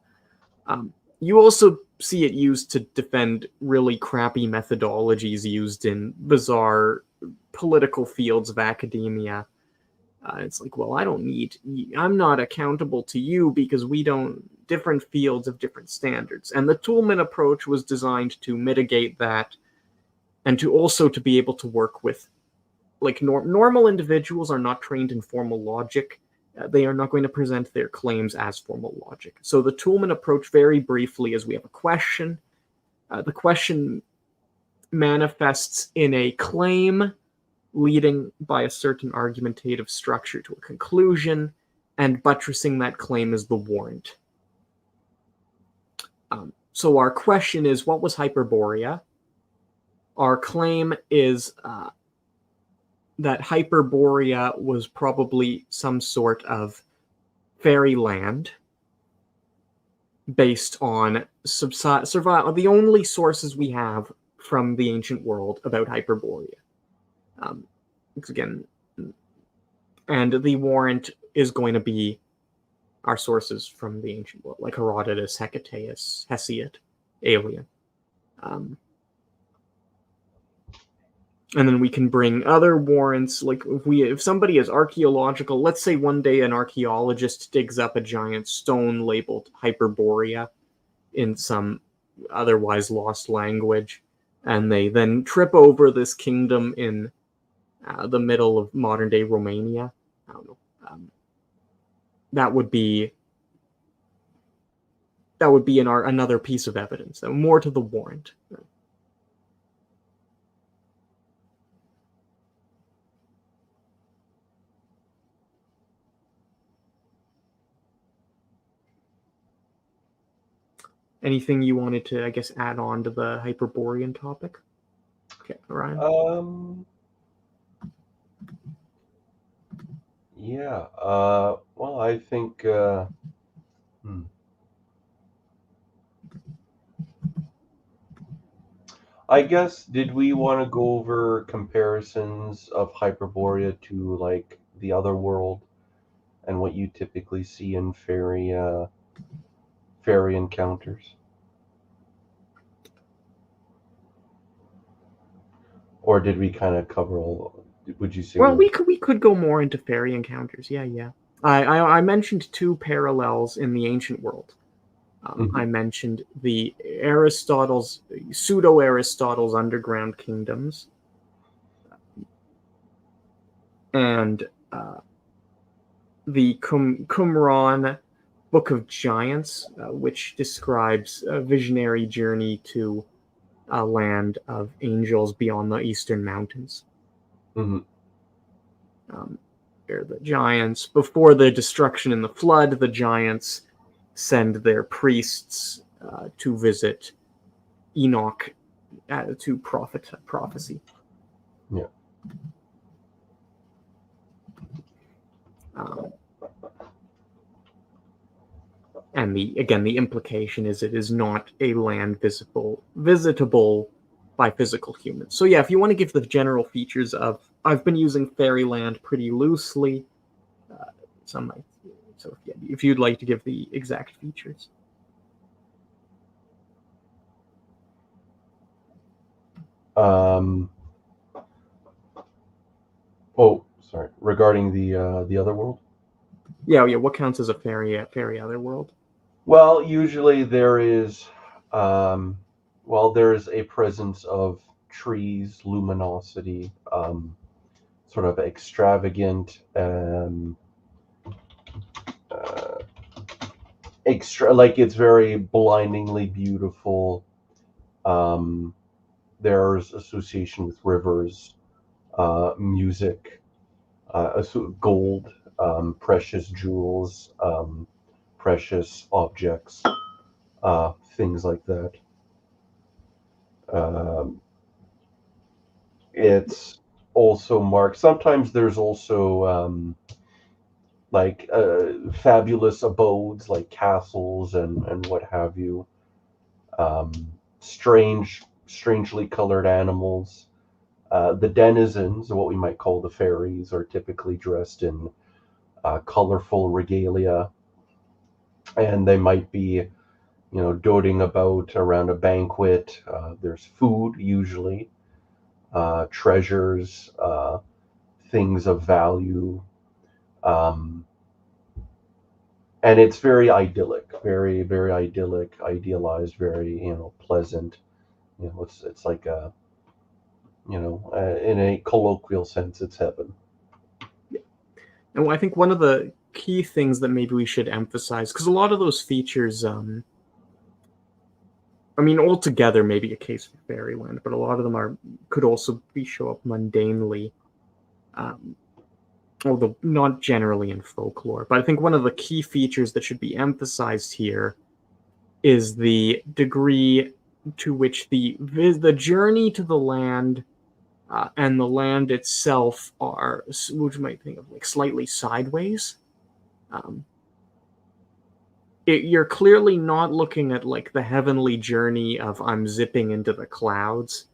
You also see it used to defend really crappy methodologies used in bizarre political fields of academia. It's like, well, I'm not accountable to you because different fields have different standards. And the Toulmin approach was designed to mitigate that and to also to be able to work with, like, normal individuals are not trained in formal logic. They are not going to present their claims as formal logic. So the Toulmin approach, very briefly, is we have a question. The question manifests in a claim leading by a certain argumentative structure to a conclusion, and buttressing that claim is the warrant. So our question is, what was Hyperborea? Our claim is that Hyperborea was probably some sort of fairyland based on survival. The only sources we have from the ancient world about Hyperborea. Again, and the warrant is going to be our sources from the ancient world, like Herodotus, Hecataeus, Hesiod, Aelian. And then we can bring other warrants, like if somebody is archaeological, let's say one day an archaeologist digs up a giant stone labeled Hyperborea in some otherwise lost language, and they then trip over this kingdom in the middle of modern-day Romania. I don't know. That would be another piece of evidence. More to the warrant. Anything you wanted to, I guess, add on to the Hyperborean topic? Okay, Ryan. Yeah. Well, I think. I guess, did we want to go over comparisons of Hyperborea to, like, the other world and what you typically see in fairy encounters? Or did we kind of cover all? Would you say? Well, we could go more into fairy encounters. Yeah. I mentioned two parallels in the ancient world. I mentioned the pseudo-Aristotle's underground kingdoms, and the Qumran Book of Giants, which describes a visionary journey to a land of angels beyond the eastern mountains. They're the giants. Before the destruction in the flood, the giants send their priests to visit Enoch to prophecy. Yeah. And the implication is it is not a land visitable by physical humans. So yeah, if you want to give the general features of, I've been using fairyland pretty loosely. So if you'd like to give the exact features. Regarding the other world. Yeah. What counts as a fairy other world? Well, usually there is, there is a presence of trees, luminosity, sort of extravagant, like it's very blindingly beautiful. There's association with rivers, music, gold, precious jewels, precious objects, things like that. It's also marked. Sometimes there's also fabulous abodes like castles and what have you. Strangely colored animals. The denizens, what we might call the fairies, are typically dressed in colorful regalia, and they might be, doting about around a banquet. There's food usually, treasures, things of value, and it's very idyllic, very very idyllic, idealized, very pleasant. It's like a in a colloquial sense, it's heaven. And I think one of the key things that maybe we should emphasize, because a lot of those features, altogether maybe a case for fairyland, but a lot of them could also show up mundanely, although not generally in folklore. But I think one of the key features that should be emphasized here is the degree to which the journey to the land and the land itself are, which you might think of like slightly sideways. You're clearly not looking at like the heavenly journey of I'm zipping into the clouds.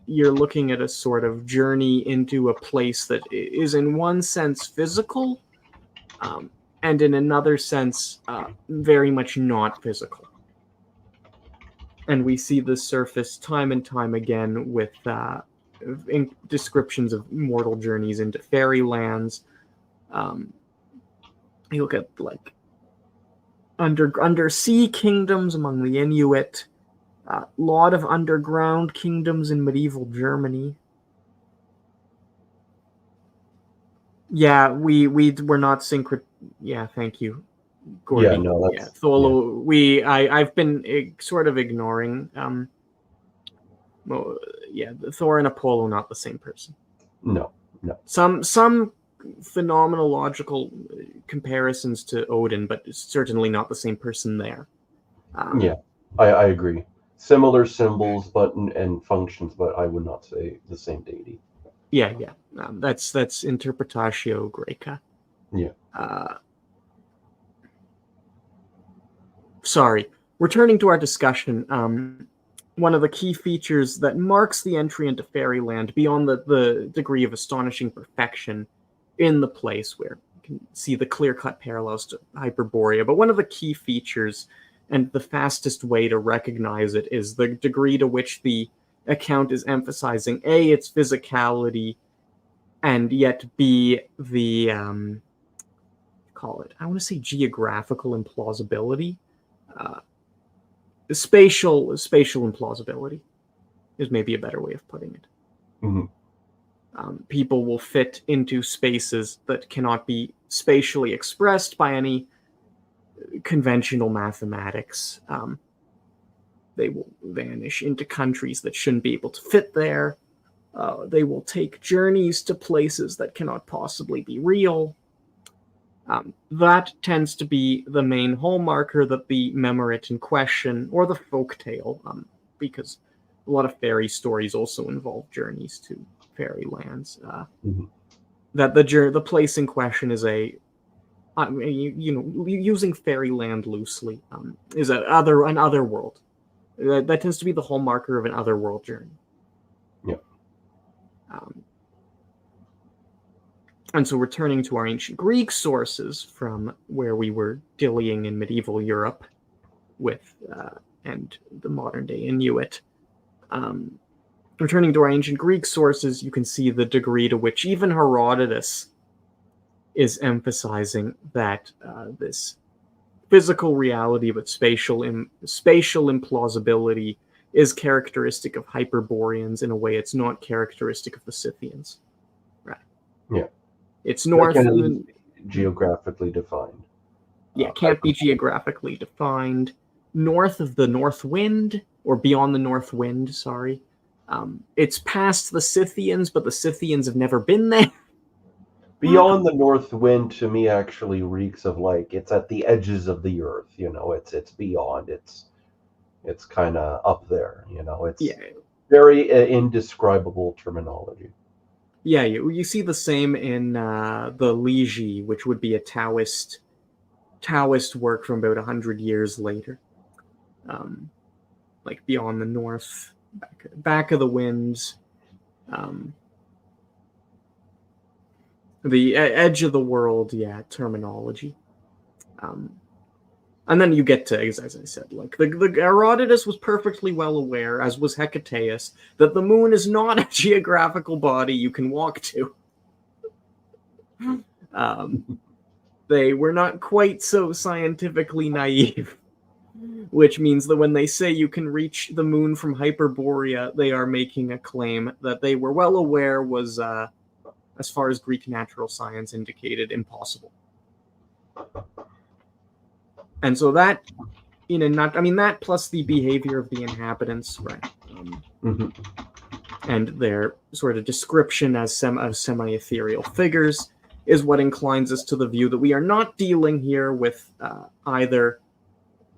You're looking at a sort of journey into a place that is in one sense physical, and in another sense very much not physical. And we see this surface time and time again with descriptions of mortal journeys into fairylands. You look at like undersea kingdoms among the Inuit, a lot of underground kingdoms in medieval Germany. Yeah, we're not synchro. Yeah, thank you, Gordy. Yeah, no, that's Tholo. Yeah. I've been sort of ignoring. Thor and Apollo not the same person. No. Some phenomenological comparisons to Odin, but certainly not the same person there. I agree. Similar symbols, and functions, but I would not say the same deity. Yeah. That's Interpretatio Graeca. Yeah. Sorry. Returning to our discussion, one of the key features that marks the entry into fairyland, beyond the degree of astonishing perfection in the place, where you can see the clear-cut parallels to Hyperborea, but one of the key features and the fastest way to recognize it is the degree to which the account is emphasizing A, its physicality, and yet B, the I want to say geographical implausibility. Spatial implausibility is maybe a better way of putting it. Mm-hmm. People will fit into spaces that cannot be spatially expressed by any conventional mathematics. They will vanish into countries that shouldn't be able to fit there. They will take journeys to places that cannot possibly be real. That tends to be the main hallmarker that the memorit in question, or the folktale, because a lot of fairy stories also involve journeys to fairylands. That the place in question is using fairyland loosely, is an other world. That tends to be the hallmarker of an otherworld journey. Yeah. And so returning to our ancient Greek sources from where we were dillying in medieval Europe with and the modern day Inuit, returning to our ancient Greek sources, you can see the degree to which even Herodotus is emphasizing that this physical reality but spatial implausibility is characteristic of Hyperboreans in a way it's not characteristic of the Scythians. Right. Yeah. It's north and geographically defined. Yeah, can't be geographically defined. North of the North Wind, or beyond the North Wind, sorry. It's past the Scythians, but the Scythians have never been there Beyond the north wind to me actually reeks of like it's at the edges of the earth. It's beyond. It's kind of up there. It's Yeah, very indescribable terminology. yeah. You see the same in the Liji, which would be a Taoist work from about 100 years later, like beyond the north, back of the winds. The edge of the world, yeah, terminology. And then you get to, as I said, like the Herodotus was perfectly well aware, as was Hecataeus, that the moon is not a geographical body you can walk to. They were not quite so scientifically naive, which means that when they say you can reach the moon from Hyperborea, they are making a claim that they were well aware was, as far as Greek natural science indicated, impossible. And so that, that plus the behavior of the inhabitants, right? And their sort of description as semi-ethereal figures is what inclines us to the view that we are not dealing here with either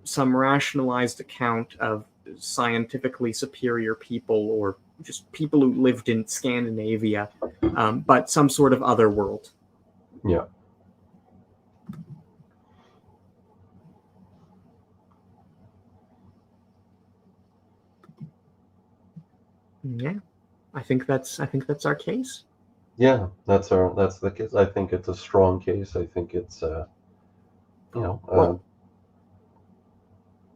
some rationalized account of scientifically superior people or just people who lived in Scandinavia, but some sort of other world. Yeah. Yeah, I think that's our case. Yeah, that's the case. I think it's a strong case. I think it's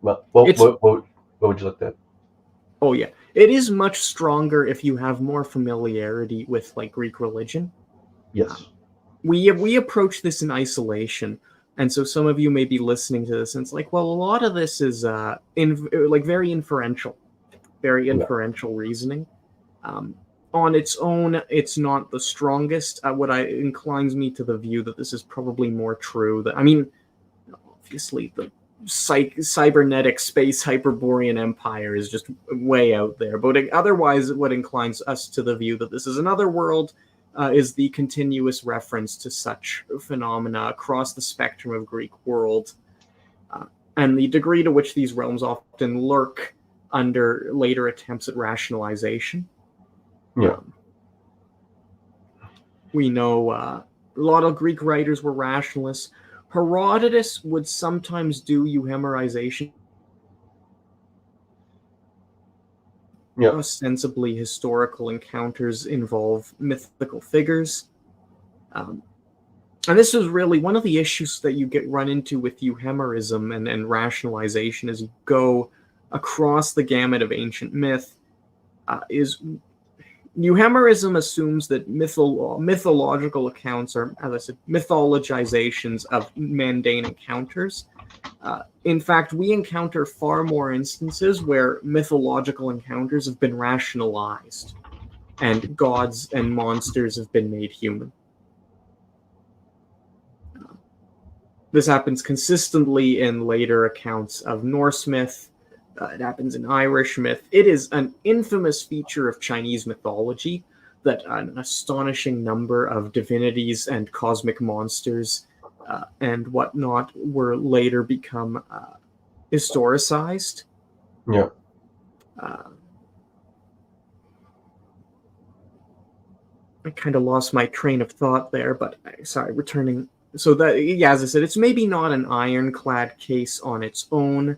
what would you look at? Oh yeah, it is much stronger if you have more familiarity with like Greek religion. Yes. We approach this in isolation, and so some of you may be listening to this and it's like, well, a lot of this is very inferential reasoning. On its own, it's not the strongest. What inclines me to the view that this is probably more true. Obviously, the cybernetic space Hyperborean empire is just way out there. But otherwise, what inclines us to the view that this is another world is the continuous reference to such phenomena across the spectrum of Greek world, and the degree to which these realms often lurk under later attempts at rationalization. Yeah. We know a lot of Greek writers were rationalists. Herodotus would sometimes do euhemerization. Yeah. Ostensibly, historical encounters involve mythical figures. And this is really one of the issues that you run into with euhemerism and rationalization as you go across the gamut of ancient myth. Is euhemerism assumes that mythological accounts are, as I said, mythologizations of mundane encounters. In fact, we encounter far more instances where mythological encounters have been rationalized and gods and monsters have been made human. This happens consistently in later accounts of Norse myth. It happens in Irish myth. It is an infamous feature of Chinese mythology that an astonishing number of divinities and cosmic monsters and whatnot were later become historicized. Yeah. I kind of lost my train of thought there, but sorry, returning. So that, yeah, as I said, it's maybe not an ironclad case on its own.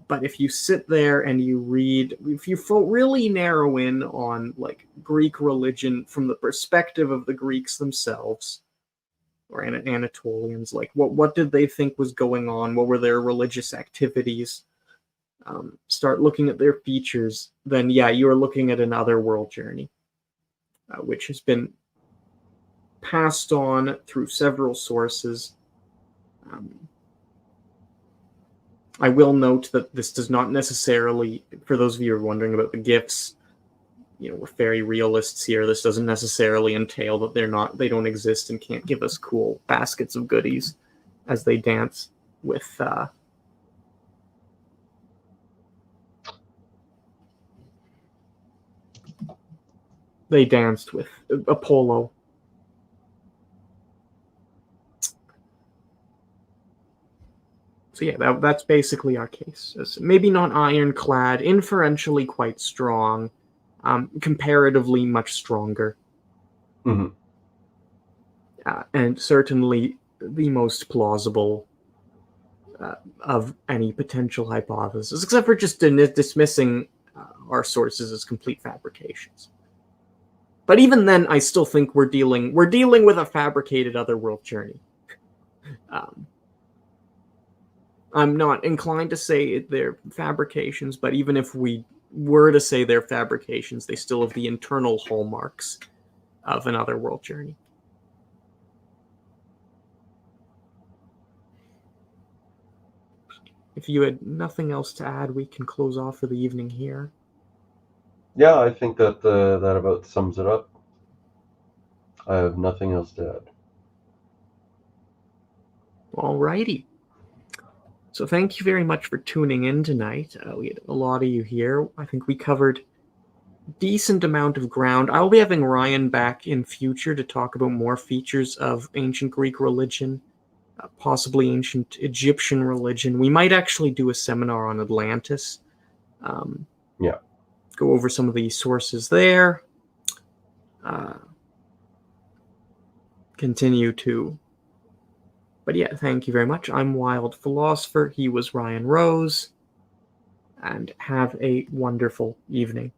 But if you sit there and you read, if you really narrow in on like Greek religion from the perspective of the Greeks themselves, or Anatolians, like what did they think was going on? What were their religious activities? Start looking at their features, then yeah, you're looking at another world journey, which has been passed on through several sources. I will note that this does not necessarily, for those of you who are wondering about the gifts, we're fairy realists here. This doesn't necessarily entail that they don't exist and can't give us cool baskets of goodies as they dance with they danced with Apollo. So yeah, that's basically our case. It's maybe not ironclad, inferentially quite strong, comparatively much stronger, Mhm. and certainly the most plausible of any potential hypothesis, except for just dismissing our sources as complete fabrications. But even then, I still think we're dealing with a fabricated otherworld journey. I'm not inclined to say they're fabrications, but even if we were to say they're fabrications, they still have the internal hallmarks of an otherworld journey. If you had nothing else to add, we can close off for the evening here. Yeah, I think that that about sums it up. I have nothing else to add. Alrighty. So thank you very much for tuning in tonight. We had a lot of you here. I think we covered a decent amount of ground. I'll be having Ryan back in future to talk about more features of ancient Greek religion, possibly ancient Egyptian religion. We might actually do a seminar on Atlantis. Yeah. Go over some of the sources there. Continue to... But yeah, thank you very much. I'm Wild Philosopher. He was Ryan Rose. And have a wonderful evening.